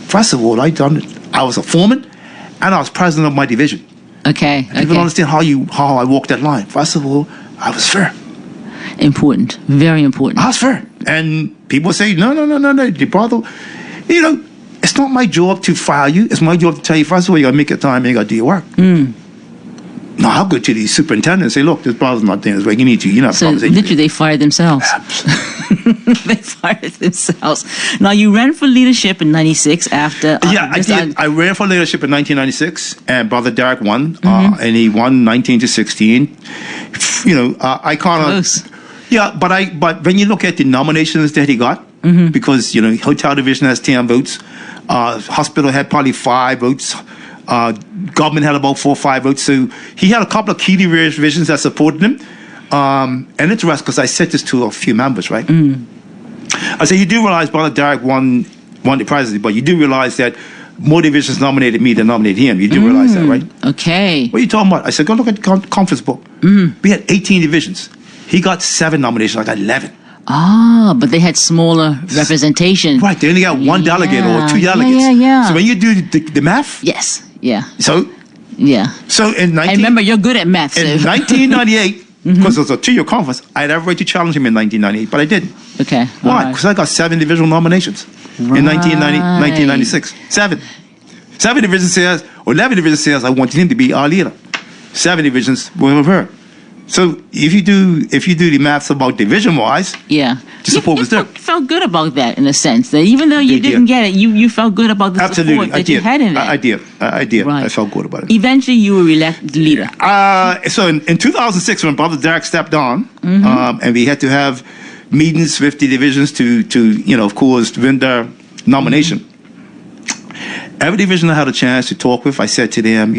first of all, I was a foreman and I was president of my division. Okay. People don't understand how I walked that line. First of all, I was fair. Important. Very important. I was fair. And people say, no, the brother, it's not my job to fire you. It's my job to tell you, first of all, you got to make your time and you got to do your work. No, I'll go to the superintendent and say, look, this brother's not doing this way. You need to, So literally they fired themselves. They fired themselves. Now, you ran for leadership in 96 after... I did. I ran for leadership in 1996, and Brother Derek won, and he won 19 to 16. I kind of... Close. Yeah, but when you look at the nominations that he got, because, Hotel Division has 10 votes, Hospital had probably 5 votes, government had about 4 or 5 votes, so he had a couple of key divisions that supported him. And interesting, because I said this to a few members, right? I said, you do realize Brother Derek won the presidency, but you do realize that more divisions nominated me than nominated him. You do realize that, right? Okay. What are you talking about? I said, go look at the conference book. We had 18 divisions. He got 7 nominations. I got 11. But they had smaller representation. Right. They only got 1 delegate or 2 delegates. Yeah. So when you do the math. Yes. Yeah. So. Yeah. So in I remember you're good at math. In 1998, because it was a 2-year conference, I had every right to challenge him in 1998, but I didn't. Okay. Why? Because I got 7 divisional nominations in 1996. 7 divisions says, or 11 divisions says I wanted him to be our leader. 7 divisions were with her. So if you do the maths about division wise, the support was there. You felt good about that in a sense that even though you didn't get it, you felt good about the support that you had in that. I did. Right. I felt good about it. Eventually, you were elected leader. So in 2006, when Brother Derek stepped on, and we had to have meetings with the divisions to of course win their nomination. Every division I had a chance to talk with, I said to them,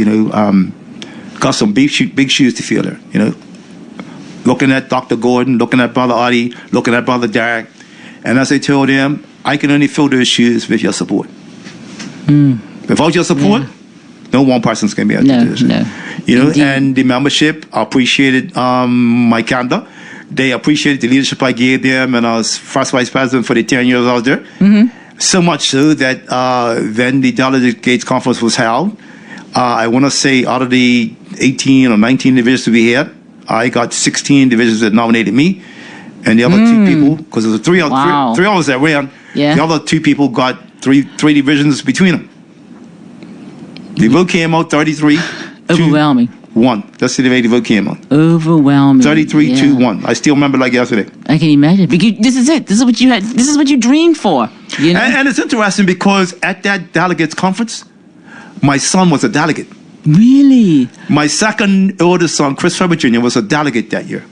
got some big shoes to fill there, looking at Dr. Gordon, looking at Brother Artie, looking at Brother Derek. And as I told them, I can only fill those shoes with your support. Without your support, no one person's going to be able to do this. No. And the membership appreciated my candor. They appreciated the leadership I gave them, and I was first vice president for the 10 years I was there. So much so that when the Delegates Conference was held, I want to say out of the 18 or 19 divisions we had, I got 16 divisions that nominated me, and the other 2 people, because there was three others that ran, the other 2 people got three divisions between them. The vote came out 33. Overwhelming. 1. That's the way the vote came out. Overwhelming. 33-2-1. I still remember like yesterday. I can imagine. Because this is it. This is what you had. This is what you dreamed for. And it's interesting because at that delegates conference, my son was a delegate. Really? My second oldest son, Chris Faber Jr., was a delegate that year.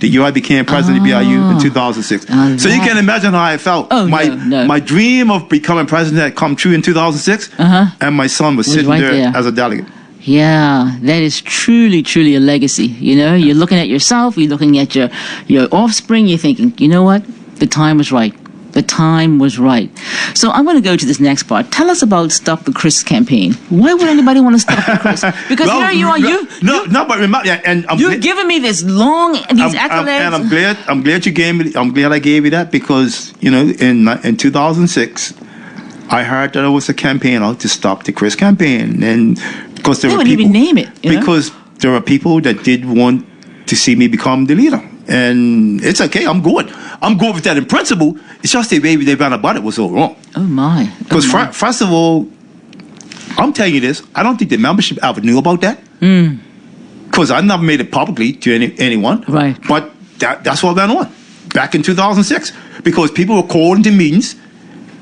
the year I became president of BIU in 2006. So you can imagine how I felt. Oh, my dream of becoming president had come true in 2006, and my son was sitting right there there. as a delegate. Yeah, that is truly, truly a legacy. You know, you're looking at yourself, you're looking at your offspring, you're thinking, you know what? The time was right. The time was right. So I'm going to go to this next part. Tell us about Stop the Chris campaign. Why would anybody want to stop the Chris? Because Well, here you are. but remember, and You've given me this these accolades. and I'm glad you gave me. I'm glad I gave you that because in 2006, I heard that there was a campaign out to stop the Chris campaign, and because there They were wouldn't people, even name it. You know? because there were people that did want to see me become the leader. And it's okay. I'm good with that in principle. It's just the way they ran about it was all wrong. Oh my! Because first of all, I'm telling you this. I don't think the membership ever knew about that. Because I never made it publicly to anyone. Right. But that's what went on back in 2006. Because people were called into meetings.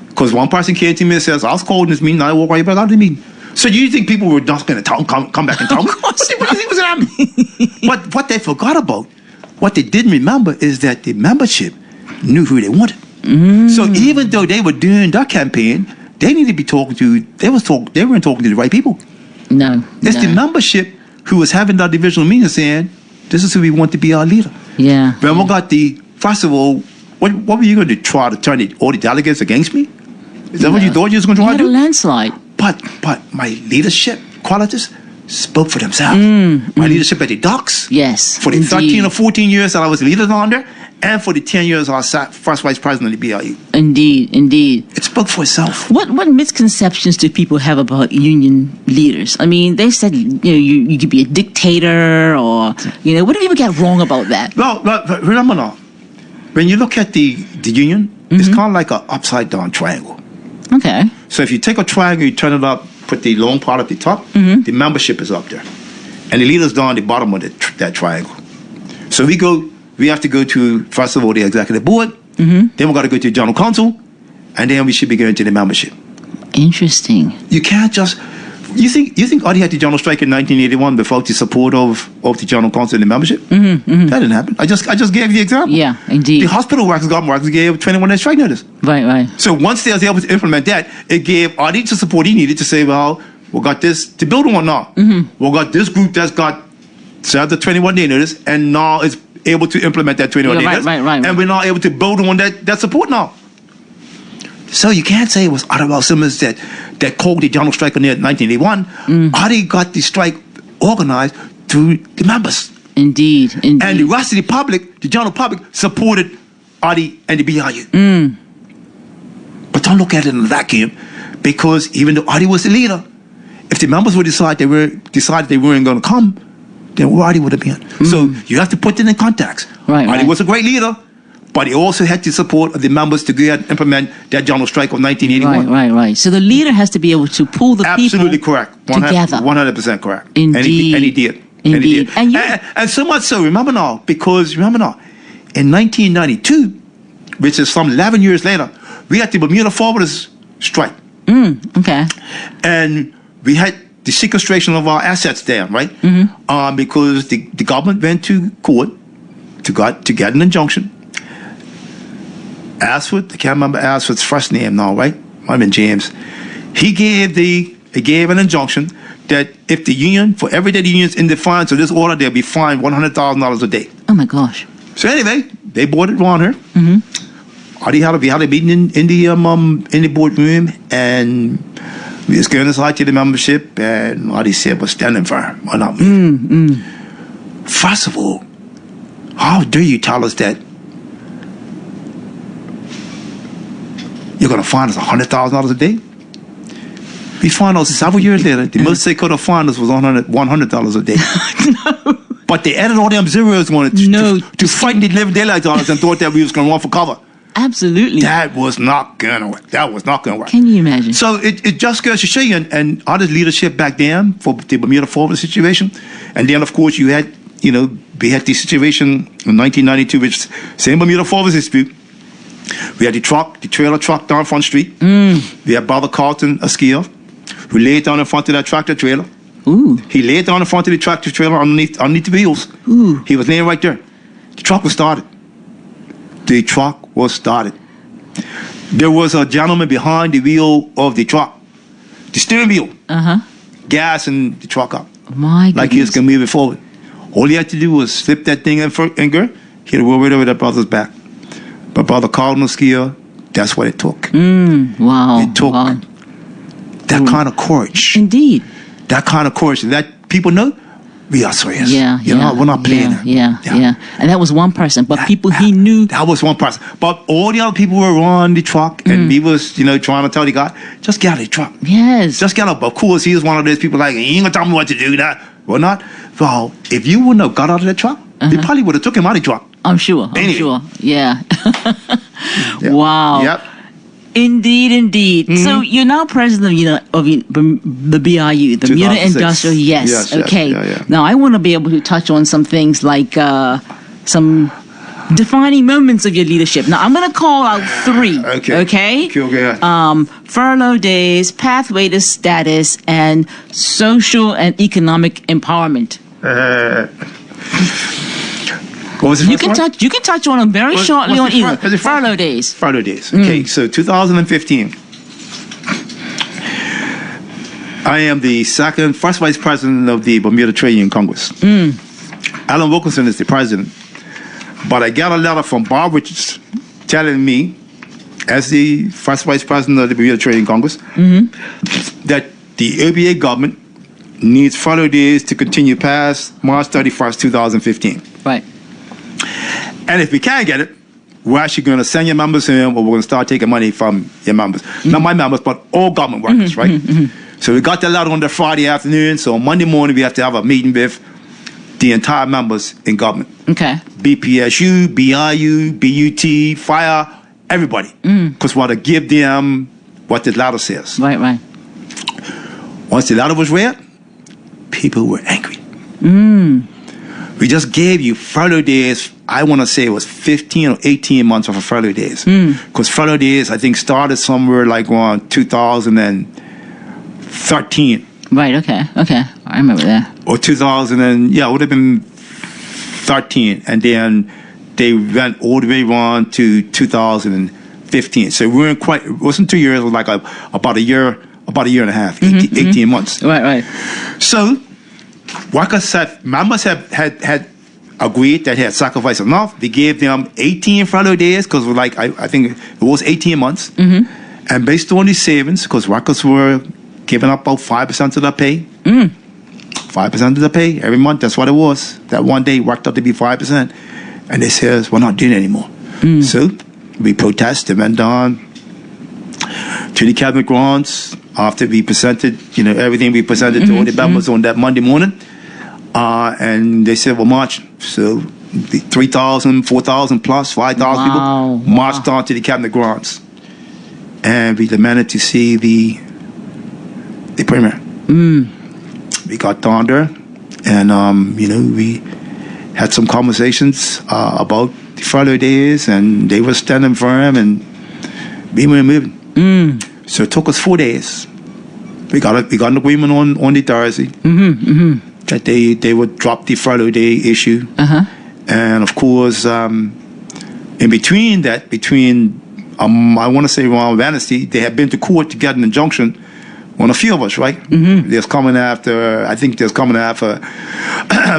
Because one person came to me and says, "I was called in this meeting. I walked right back out of the meeting." So you think people were just going to come back and tell me? What do you think was happening? But what they forgot about, what they didn't remember, is that the membership knew who they wanted. So even though they were doing that campaign, they needed to be talking to. They weren't talking to the right people. No, It's the membership who was having that divisional meeting saying, "This is who we want to be our leader." Yeah. But we got first of all, what were you going to try to turn all the delegates against me? Is that what you thought you was going to try to do? A landslide. But my leadership qualities spoke for themselves. My leadership at the docks. Yes. For the 13 or 14 years that I was leader down there, and for the 10 years I was first vice president of the BIU. Indeed. It spoke for itself. What misconceptions do people have about union leaders? I mean, they said you could be a dictator, or what do people get wrong about that? Well, remember now, when you look at the union, it's kind of like an upside down triangle. Okay. So if you take a triangle, you turn it up, put the long part at the top, the membership is up there. And the leader's down at the bottom of that triangle. So we have to go to, first of all, the executive board, then we got to go to the general council, and then we should be going to the membership. Interesting. You can't just... You think Adi had the general strike in 1981 without the support of the general council and the membership? That didn't happen. I just gave you the example. Yeah, indeed. The hospital workers gave 21-day strike notice. Right. So once they was able to implement that, it gave Adi the support he needed to say, well, we got this to build on now. We got this group that's got served the 21-day notice, and now is able to implement that 21-day notice. Right. And we're now able to build on that support now. So you can't say it was Ottawa Simmons that called the general strike in 1981. Adi got the strike organized through the members. Indeed. And the rest of the public, the general public, supported Adi and the BIU. But don't look at it in a vacuum, because even though Adi was the leader, if the members would decided they weren't going to come, then where Adi would have been. So you have to put it in context. Adi was a great leader, but he also had the support of the members to go ahead and implement that general strike of 1981. Right. So the leader has to be able to pull the Absolutely people correct. together. 100% correct. Indeed. And he did. Indeed. And so much so, remember now, in 1992, which is some 11 years later, we had the Bermuda forwarders strike. Okay. And we had the sequestration of our assets there, right? Because the government went to court to get an injunction. Ashford, I can't remember Ashford's first name now, right? Might have been James. He gave an injunction that if the union, for every day the union's in defiance of this order, they'll be fined $100,000 a day. Oh my gosh. So anyway, they brought it on her. We had a meeting in the boardroom, and we was going aside to the membership, and Adi said, "We're standing firm. We're not moving." First of all, how dare you tell us that you're going to fine us $100,000 a day? We found out several years later, the most they could have fined us was $100 a day. No. But they added all them zeros on it to frighten the living daylights out of us and thought that we was going to run for cover. Absolutely. That was not going to work. That was not going to work. Can you imagine? So it just goes to show you, and Ada's leadership back then for the Bermuda forward situation, and then of course we had the situation in 1992, which same Bermuda forward dispute. We had the trailer truck down Front Street. We had Brother Carlton, a skier, who laid down in front of that tractor trailer. Ooh. He laid down in front of the tractor trailer underneath the wheels. Ooh. He was laying right there. The truck was started. The truck was started. There was a gentleman behind the wheel of the truck, the steering wheel, gas in the truck up. My goodness. Like he was going to move it forward. All he had to do was flip that thing in gear, hit it right over that brother's back. But Brother Cardinal Skier, that's what it took. Wow. It took that kind of courage. Indeed. That kind of courage. That people know, we are serious. Yeah, we're not playing it. Yeah. And that was one person, but people he knew. That was one person. But all the other people were on the truck, and he was, trying to tell the guy, just get out of the truck. Yes. Just get up. Of course, he was one of those people like, he ain't gonna tell me what to do. That we're not. Well, if you wouldn't have got out of the truck, they probably would have took him out of the truck. I'm sure. Yeah. Wow. Yep. Indeed. So you're now president of the BIU, the Bermuda 2006. Industrial. Yes. Okay. Yeah. Now I want to be able to touch on some things like some defining moments of your leadership. Now I'm going to call out 3. Okay. Cool. Furlough days, pathway to status, and social and economic empowerment. What was the You can touch on them very shortly on either. Furlough days. Furlough days. Okay, so 2015. I am the first vice president of the Bermuda Trade Union Congress. Alan Wilkinson is the president. But I got a letter from Bob Richards telling me, as the first vice president of the Bermuda Trade Union Congress, that the ABA government needs furlough days to continue past March 31st, 2015. Right. And if we can't get it, we're actually going to send your members in, or we're going to start taking money from your members. Not my members, but all government workers, right? So we got that letter on the Friday afternoon. So on Monday morning, we have to have a meeting with the entire members in government. Okay. BPSU, BIU, BUT, fire, everybody. Because we want to give them what the letter says. Right. Once the letter was read, people were angry. We just gave you furlough days. I want to say it was 15 or 18 months of furlough days. Because furlough days, I think, started somewhere like around 2013. Right, okay. I remember that. Or 2000, it would have been 13. And then they went all the way on to 2015. So we weren't quite, it wasn't 2 years, it was like about a year and a half, 18 months. Right. So, workers members had agreed that they had sacrificed enough. We gave them 18 furlough days because I think it was 18 months. And based on these savings, because workers were giving up about 5% of their pay. 5% of the pay every month, that's what it was. That one day worked out to be 5%. And they says, we're not doing it anymore. So we protested, went down to the cabinet grounds after we presented, everything we presented to all the members on that Monday morning. And they said, we're marching. So the 3,000, 4,000 plus, 5,000 people marched on to the cabinet grounds. And we demanded to see the premier. We got down there, and we had some conversations about the furlough days, and they were standing firm, and we were moving. So it took us 4 days. We got an agreement on the Thursday that they would drop the furlough day issue, and of course, in between that, I want to say around Wednesday, they had been to court to get an injunction on a few of us, right? There's coming after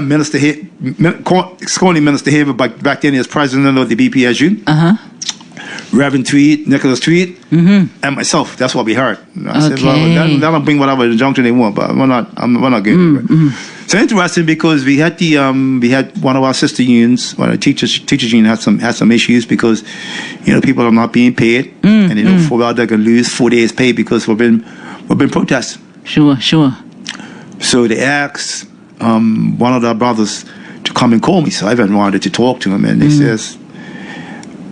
Minister Scorning Minister Haver, back then he was president of the BPSU. Reverend Nicholas Tweed, and myself. That's what we heard. I said, well, that'll bring whatever injunction they want, but we're not getting it. So interesting because we had one of our sister unions, one of the teachers union had some issues because people are not being paid, and for well they're gonna lose 4 days pay because we've been protesting. Sure. So they asked one of their brothers to come and call me. So I wanted to talk to him, and they says,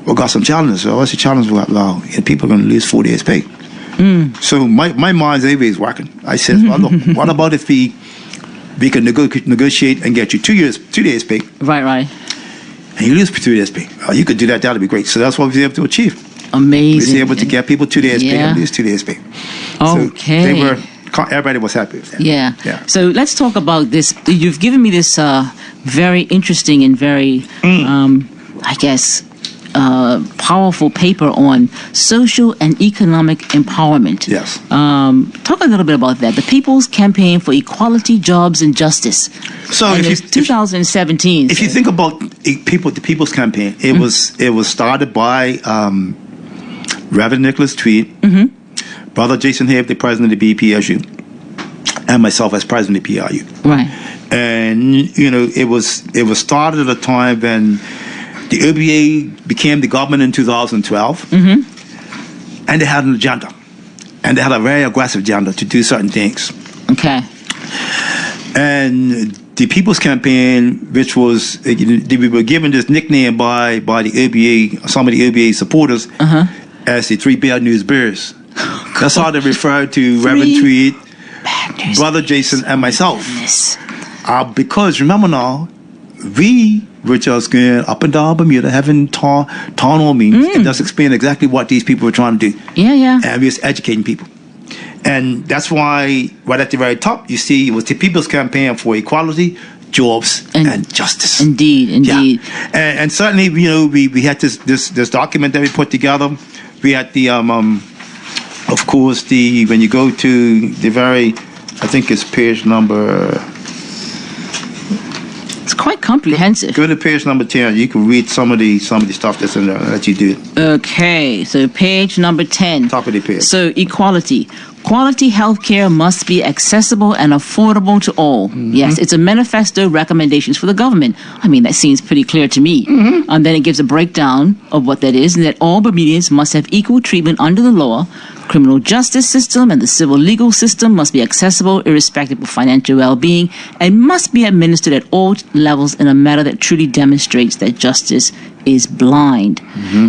we got some challenges. So what's the challenge we got? Well, people are going to lose 4 days pay. So my mind's always working. I said, well, look, what about if we can negotiate and get you 2 days pay? Right. And you lose 2 days pay. You could do that. That'd be great. So that's what we were able to achieve. Amazing. We were able to get people 2 days pay and lose 2 days pay. Okay. So they were everybody was happy with that. Yeah. Yeah. So let's talk about this. You've given me this very interesting and very, I guess, powerful paper on social and economic empowerment. Yes. Talk a little bit about that. The People's Campaign for Equality, Jobs, and Justice. So and if it's 2017. If you think about the People's Campaign, it was started by Reverend Nicholas Tweed, Brother Jason Habe, the president of the BPSU, and myself as president of the PRU. Right. And it was started at a time when the OBA became the government in 2012, and they had an agenda, and they had a very aggressive agenda to do certain things. Okay. And the People's Campaign, which was we were given this nickname by the OBA, some of the OBA supporters, as the Three Bad News Bears. That's how they referred to Reverend Tweed, Brother Jason, and myself. Because remember now, we were just going up and down Bermuda, having town hall meetings, and just explaining exactly what these people were trying to do. Yeah. And we was educating people. And that's why, right at the very top, you see it was the People's Campaign for Equality, Jobs, and Justice. Indeed. Yeah. And certainly, we had this document that we put together. We had the, of course, when you go to the very, I think it's page number... It's quite comprehensive. Go to page number 10. You can read some of the stuff that's in there that you do. Okay, so page number 10. Top of the page. So equality. Quality health care must be accessible and affordable to all. Yes, it's a manifesto recommendations for the government. I mean, that seems pretty clear to me. And then it gives a breakdown of what that is, and that all Bermudians must have equal treatment under the law. Criminal justice system and the civil legal system must be accessible irrespective of financial well-being and must be administered at all levels in a manner that truly demonstrates that justice is blind.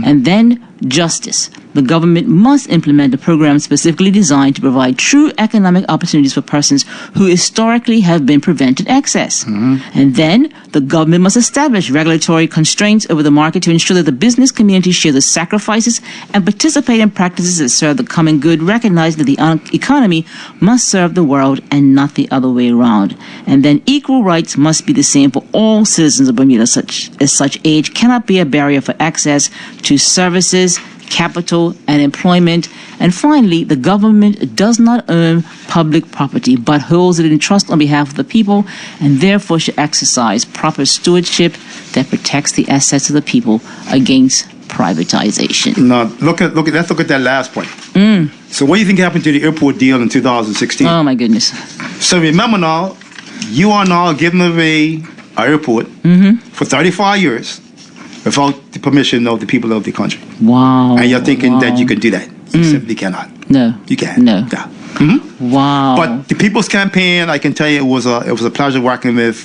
And then justice. The government must implement a program specifically designed to provide true economic opportunities for persons who historically have been prevented access. And then the government must establish regulatory constraints over the market to ensure that the business community share the sacrifices and participate in practices that serve the common good, recognizing that the economy must serve the world and not the other way around. And then equal rights must be the same for all citizens of Bermuda, such age cannot be a barrier for access to services, capital, and employment. And finally, the government does not own public property, but holds it in trust on behalf of the people, and therefore should exercise proper stewardship that protects the assets of the people against privatization. Now, let's look at that last point. So what do you think happened to the airport deal in 2016? Oh, my goodness. So remember now, you are now giving away an airport for 35 years without the permission of the people of the country. Wow. And you're thinking that you can do that. You simply cannot. No. You can't. No. Yeah. Wow. But the People's Campaign, I can tell you, it was a pleasure working with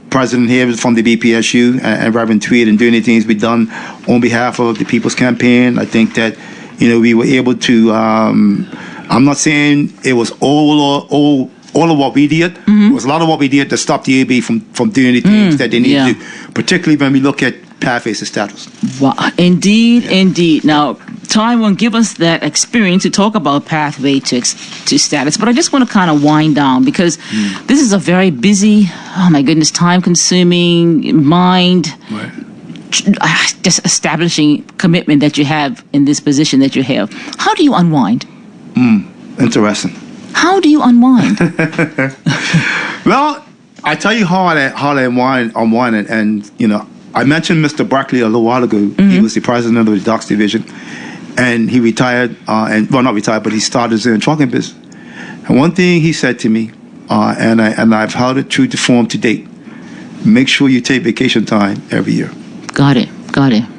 President here from the BPSU and Reverend Tweed and doing the things we've done on behalf of the People's Campaign. I think that, we were able to, I'm not saying it was all of what we did. It was a lot of what we did to stop the AB from doing the things that they need to do, particularly when we look at pathways to status. Wow. Indeed. Now, time won't give us that experience to talk about pathway to status, but I just want to kind of wind down because this is a very busy, oh my goodness, time-consuming, just establishing commitment that you have in this position that you have. How do you unwind? Interesting. How do you unwind? Well, I tell you how I unwind it, and I mentioned Mr. Barkley a little while ago. He was the president of the docks division, and he retired, not retired, but he started his own trucking business. And one thing he said to me, and I've held it true to form to date: make sure you take vacation time every year. Got it.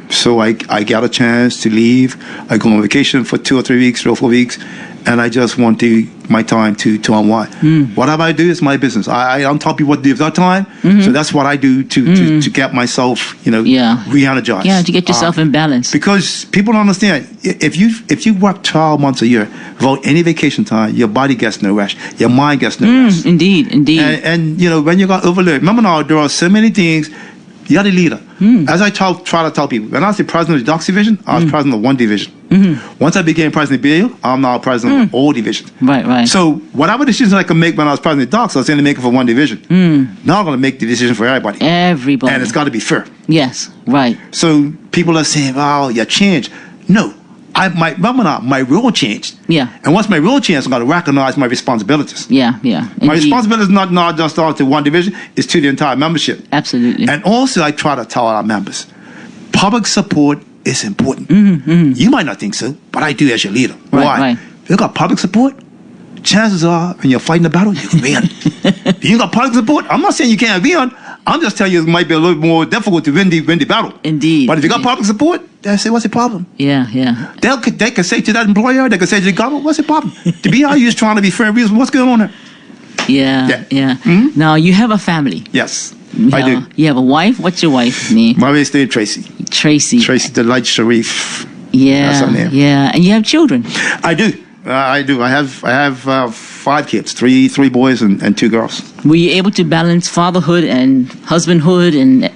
So I got a chance to leave. I go on vacation for 2 or 3 weeks, 3 or 4 weeks, and I just want my time to unwind. Whatever I do is my business. I don't tell people what to do with that time, so that's what I do to get myself, re-energized. Yeah, to get yourself in balance. Because people don't understand, if you work 12 months a year without any vacation time, your body gets no rest, your mind gets no rest. Indeed. And when you got overloaded, remember now, there are so many things You're the leader. As I try to tell people, when I was the president of the Ducks division, I was president of one division. Once I became president of BAU, I'm now president of all divisions. Right. So whatever decisions I can make when I was president of the Ducks, I was only making for one division. Now I'm going to make the decision for everybody. Everybody. And it's got to be fair. Yes, right. So people are saying, "Oh, you changed." No, my role changed. Yeah. And once my role changed, I'm going to recognize my responsibilities. Yeah. My Indeed. responsibility is not just to one division; it's to the entire membership. Absolutely. And also, I try to tell our members, public support is important. You might not think so, but I do as your leader. Right, Why? right. If you got public support, chances are when you're fighting a battle, you can win. If you got public support, I'm not saying you can't win. I'm just telling you it might be a little more difficult to win the battle. Indeed. But if you got public support, they say, what's the problem? Yeah. They can say to that employer, they can say to the government, what's the problem? The BIU is trying to be fair and reasonable. What's going on there? Yeah. Now, you have a family. Yes, I do. You have a wife. What's your wife's name? My wife's name Tracy. Tracy. Tracy Delight Sharif. Yeah. That's her name. Yeah. And you have children. I do. I do. I have 5 kids, three boys and 2 girls. Were you able to balance fatherhood and husbandhood and,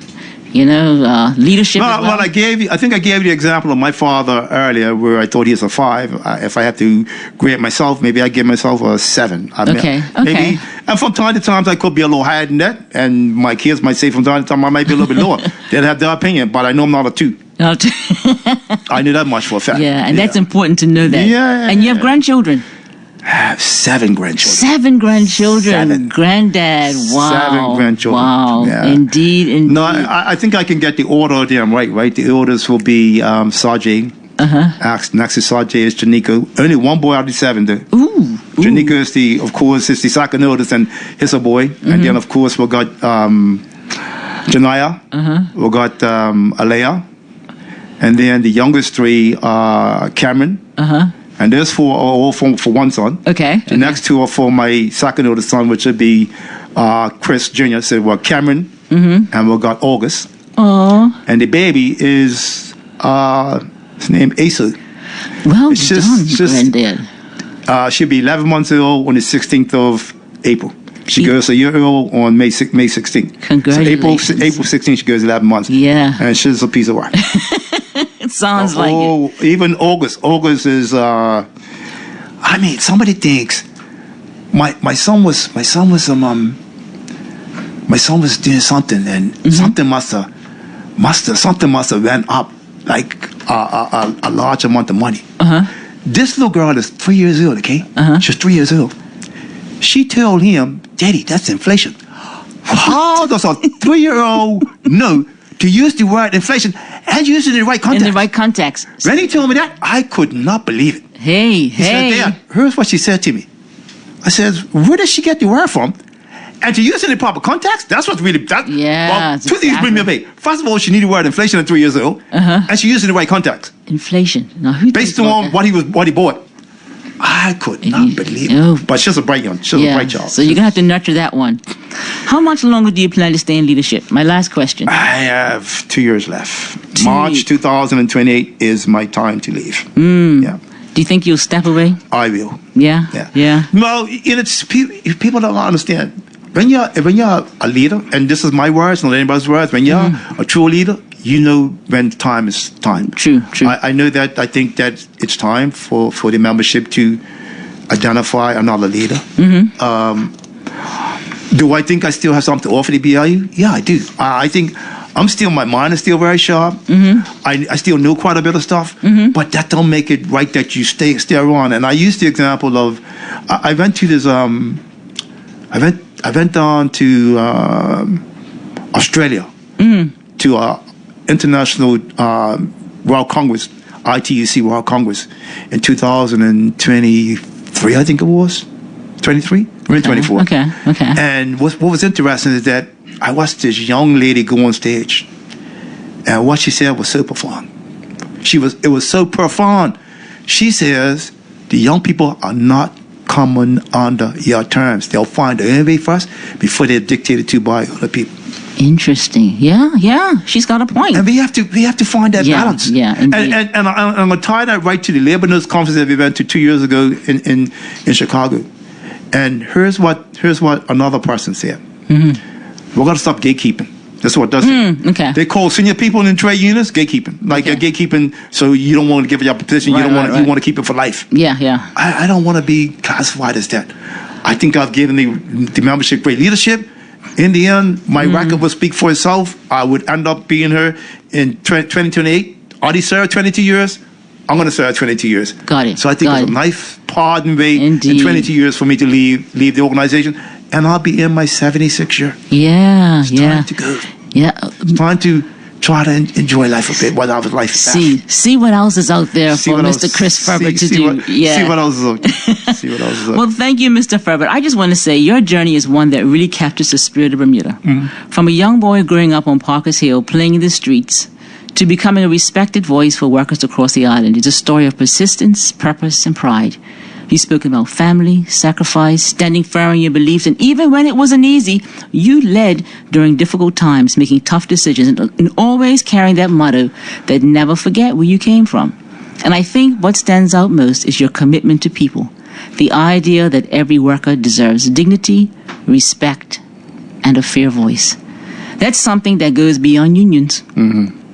leadership? Well, as well? I think I gave you the example of my father earlier, where I thought he was a 5. If I have to grade myself, maybe I give myself a 7. Okay. Maybe, and from time to time, I could be a little higher than that, and my kids might say from time to time I might be a little bit lower. They'll have their opinion, but I know I'm not a 2. I knew that much for a fact. Yeah, and that's important to know that. Yeah. And you have grandchildren. I have 7 grandchildren. 7 grandchildren. 7. Granddad. Wow. 7 grandchildren. Wow. Yeah. Indeed. No, I think I can get the order there right. The orders will be Sajay. Next to Sajay is Janiko. Only one boy out of the 7, though. Ooh. Janiko is the second oldest, and he's a boy. And then, of course, we got Janaya. We got Alea. And then the youngest 3 are Cameron. And those 4 are all for one son. Okay. The next 2 are for my second oldest son, which would be Chris Jr. So we're Cameron, and we got August. Aww. And the baby is his name Asa. Well It's done, just- Granddad. She'll be 11 months old on the 16th of April. She goes a year old on May 16th. Congratulations. So April 16th, she goes 11 months. Yeah. And she's a piece of work. It sounds like it. Even August. August is, somebody thinks my son was doing something, and something must have went up like a large amount of money. This little girl is 3 years old, okay? She's 3 years old. She told him, Daddy, that's inflation. How does a 3-year-old know to use the word inflation and use it in the right context? In the right context. When he told me that, I could not believe it. Hey. He said, Dad, here's what she said to me. I said, where did she get the word from? And to use it in the proper context, that's what's really... Yeah, Two things bring me up here. First of all, she knew the word inflation at 3 years old, and she used it in the right context. Inflation. Now, who Based thinks about on that? what he bought. I could not believe it. But she's a bright young. She's a bright child. So you're going to have to nurture that one. How much longer do you plan to stay in leadership? My last question. I have 2 years left. 2 March 2028 is my time to leave. Yeah. Do you think you'll step away? I will. Yeah. Well, people don't understand. When you're a leader, and this is my words, not anybody's words, when you're a true leader, you know when time is time. True. I know that. I think that it's time for the membership to identify another leader. Do I think I still have something to offer the BIU? Yeah, I do. I think my mind is still very sharp. I still know quite a bit of stuff, but that don't make it right that you stay on. And I use the example of, I went to this, I went down to Australia to International World Congress, ITUC World Congress in 2023, I think it was. 23? We're in 24. Okay. And what was interesting is that I watched this young lady go on stage, and what she said was so profound. It was so profound. She says, the young people are not coming under your terms. They'll find their own way first before they're dictated to by other people. Interesting. Yeah. She's got a point. And we have to find that balance. Yeah, indeed. And I'm going to tie that right to the Labor News conference that we went to 2 years ago in Chicago. And here's what another person said. We're going to stop gatekeeping. That's what does it. Okay. They call senior people in trade unions gatekeeping. Like you're gatekeeping, so you don't want to give it your position. You don't want. You want to keep it for life. Yeah, yeah. I don't want to be classified as that. I think I've given the membership great leadership. In the end, my record will speak for itself. I would end up being her in 2028. Already served 22 years. I'm going to serve 22 years. Got it. So I think it's a nice pardon way in 22 years for me to leave the organization. And I'll be in my 76th year. Yeah, it's time to go. Yeah. It's time to try to enjoy life a bit, what other life is. See what else is out there for Mr. Chris Ferbert to do. See what else is out there. See what else is out there. Well, thank you, Mr. Ferbert. I just want to say your journey is one that really captures the spirit of Bermuda. From a young boy growing up on Parker's Hill, playing in the streets, to becoming a respected voice for workers across the island. It's a story of persistence, purpose, and pride. You spoke about family, sacrifice, standing firm in your beliefs, and even when it wasn't easy, you led during difficult times, making tough decisions, and always carrying that motto that never forget where you came from. And I think what stands out most is your commitment to people, the idea that every worker deserves dignity, respect, and a fair voice. That's something that goes beyond unions.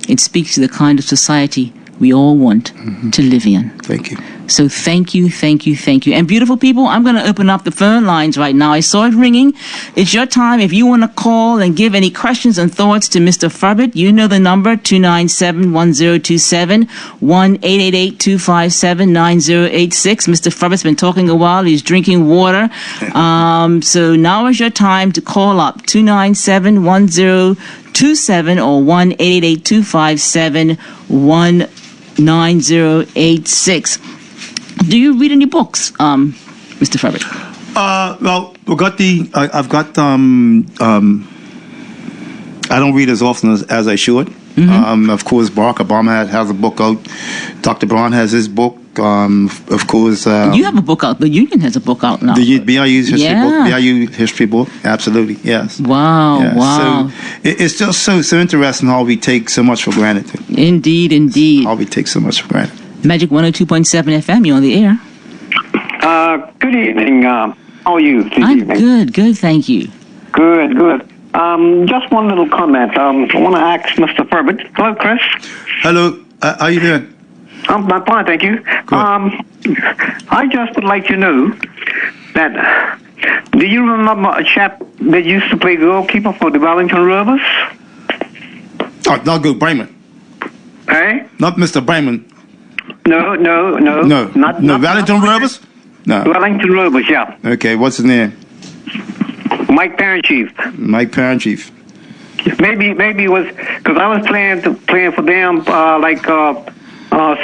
It speaks to the kind of society we all want to live in. Thank you. So thank you, thank you, thank you. And beautiful people, I'm going to open up the phone lines right now. I saw it ringing. It's your time. If you want to call and give any questions and thoughts to Mr. Ferbert, you know the number, 297-1027, 1-888-257-9086. Mr. Ferbert's been talking a while. He's drinking water. So now is your time to call up, 297-1027 or 1-888-257-9086. Do you read any books, Mr. Ferbert? Well, I've got I don't read as often as I should. Of course, Barack Obama has a book out. Dr. Brown has his book. Of course, you have a book out. The union has a book out now. The BIU history book. BIU history book. Absolutely, yes. Wow, yeah. wow. So it's just so interesting how we take so much for granted. Indeed, indeed. How we take so much for granted. Magic 102.7 FM. You're on the air. Good evening. How are you? I'm good. Thank you. Good. Just one little comment. I want to ask Mr. Ferbert. Hello, Chris. Hello. How you doing? I'm fine, thank you. I just would like to know that, do you remember a chap that used to play goalkeeper for the Wellington Rovers? Oh, not good, Brayman. Hey? Not Mr. Brayman. No. Not Wellington Rovers? No. Wellington Rovers, yeah. Okay, what's his name? Mike Parentchief. Mike Parentchief. Maybe it was because I was playing for them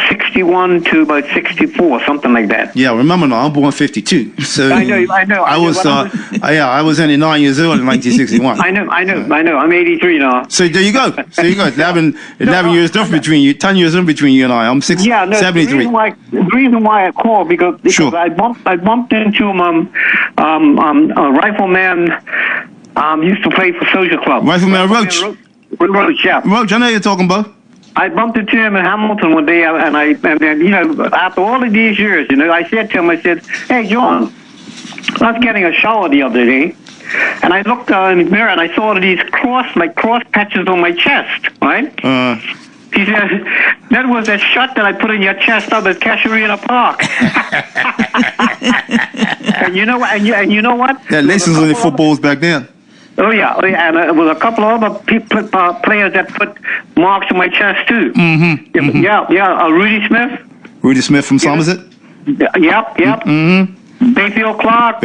61 to about 64, something like that. Yeah, remember now, I'm born 52. So I know. I was only 9 years old in 1961. I know. I'm 83 now. So there you go. 11 years difference between you, 10 years in between you and I. I'm 73. The reason why I called because sure. I bumped into a rifleman. Used to play for Social Club. Rifleman Roach. Roach, yeah. Roach, I know you're talking about. I bumped into him in Hamilton one day, and after all of these years, I said to him, "Hey, John, I was getting a shower the other day, and I looked in the mirror and I saw these cross patches on my chest, right?" He said, "That was that shot that I put in your chest up at Casuarina Park." And you know what? And you know what? Yeah, laces on the footballs back then. Oh yeah, and there was a couple of other players that put marks on my chest too. Yeah, Rudy Smith. Rudy Smith from Somerset. Yep. Bayfield Clark,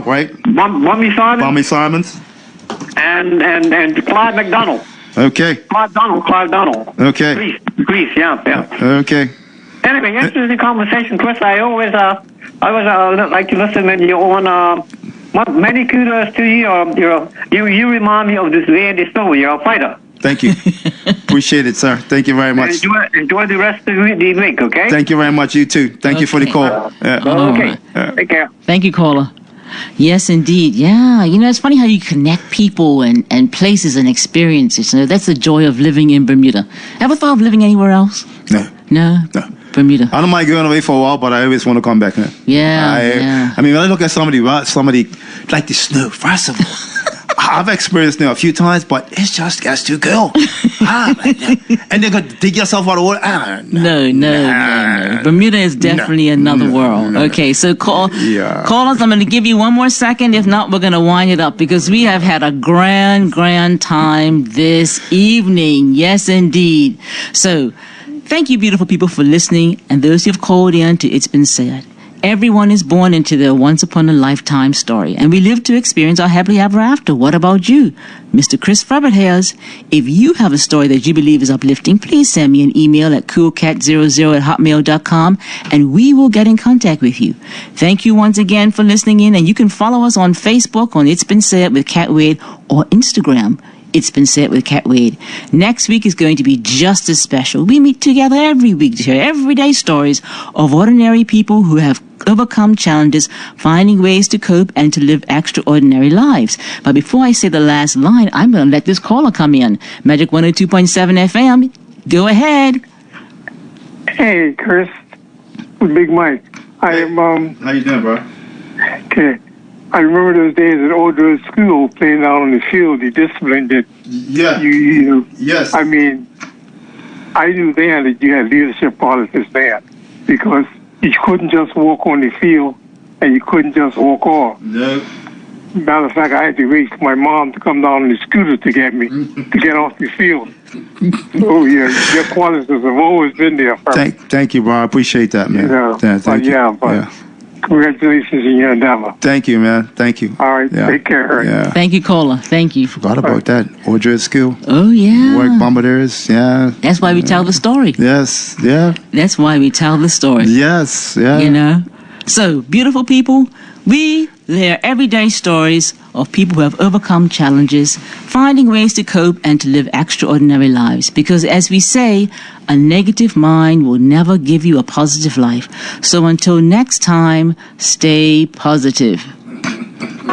right? Bummy Simons. And Clyde McDonald. Okay. Clive Donald. Okay. Greece, yeah. Okay. Anyway, interesting conversation, Chris. I always like to listen when you're on. Many kudos to you. You remind me of this Randy Snow. You're a fighter. Thank you. Appreciate it, sir. Thank you very much. Enjoy the rest of the week, okay? Thank you very much. You too. Thank you for the call. Okay. Take care. Thank you, caller. Yes, indeed. Yeah. It's funny how you connect people and places and experiences. That's the joy of living in Bermuda. Ever thought of living anywhere else? No. Bermuda. I don't mind going away for a while, but I always want to come back. Yeah. I mean, when I look at somebody like the snow, first of all, I've experienced it a few times, but it's just gets too girl. And they're going to dig yourself out of water. No. Bermuda is definitely another world. Okay, so call us. I'm going to give you one more second. If not, we're going to wind it up because we have had a grand time this evening. Yes, indeed. So, thank you, beautiful people, for listening, and those who have called in to It's Been Said. Everyone is born into their once upon a lifetime story, and we live to experience our happily ever after. What about you? Mr. Chris Frobert if you have a story that you believe is uplifting, please send me an email at coolcat00@hotmail.com, and we will get in contact with you. Thank you once again for listening in, and you can follow us on Facebook on It's Been Said with Cat Wade or Instagram. It's Been Said with Cat Wade. Next week is going to be just as special. We meet together every week to share everyday stories of ordinary people who have overcome challenges, finding ways to cope and to live extraordinary lives. But before I say the last line, I'm going to let this caller come in. Magic 102.7 FM. Go ahead. Hey, Chris. Big Mike. I am, How you doing, bro? Okay. I remember those days at Old School playing out on the field, the discipline that Yes. I mean, I knew then that you had leadership qualities there because you couldn't just walk on the field and you couldn't just walk off. No. Matter of fact, I had to wait for my mom to come down on the scooter to get me to get off the field. Oh yeah, your qualities have always been there. Thank you, bro. I appreciate that, man. Thank you. Congratulations in your endeavor. Thank you, man. Thank you. All right, take care. Yeah. Thank you, caller. Thank you. Forgot about that. Ordre School. Oh, yeah. Work bombardiers. Yeah. That's why we tell the story. Yes. Yeah. That's why we tell the story. Yes. Yeah. You know? So, beautiful people, we hear everyday stories of people who have overcome challenges, finding ways to cope and to live extraordinary lives. Because as we say, a negative mind will never give you a positive life. So until next time, stay positive.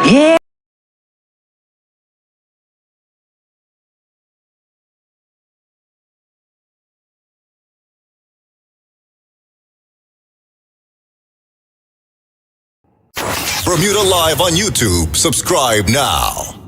Yeah. Bermuda Live on YouTube. Subscribe now.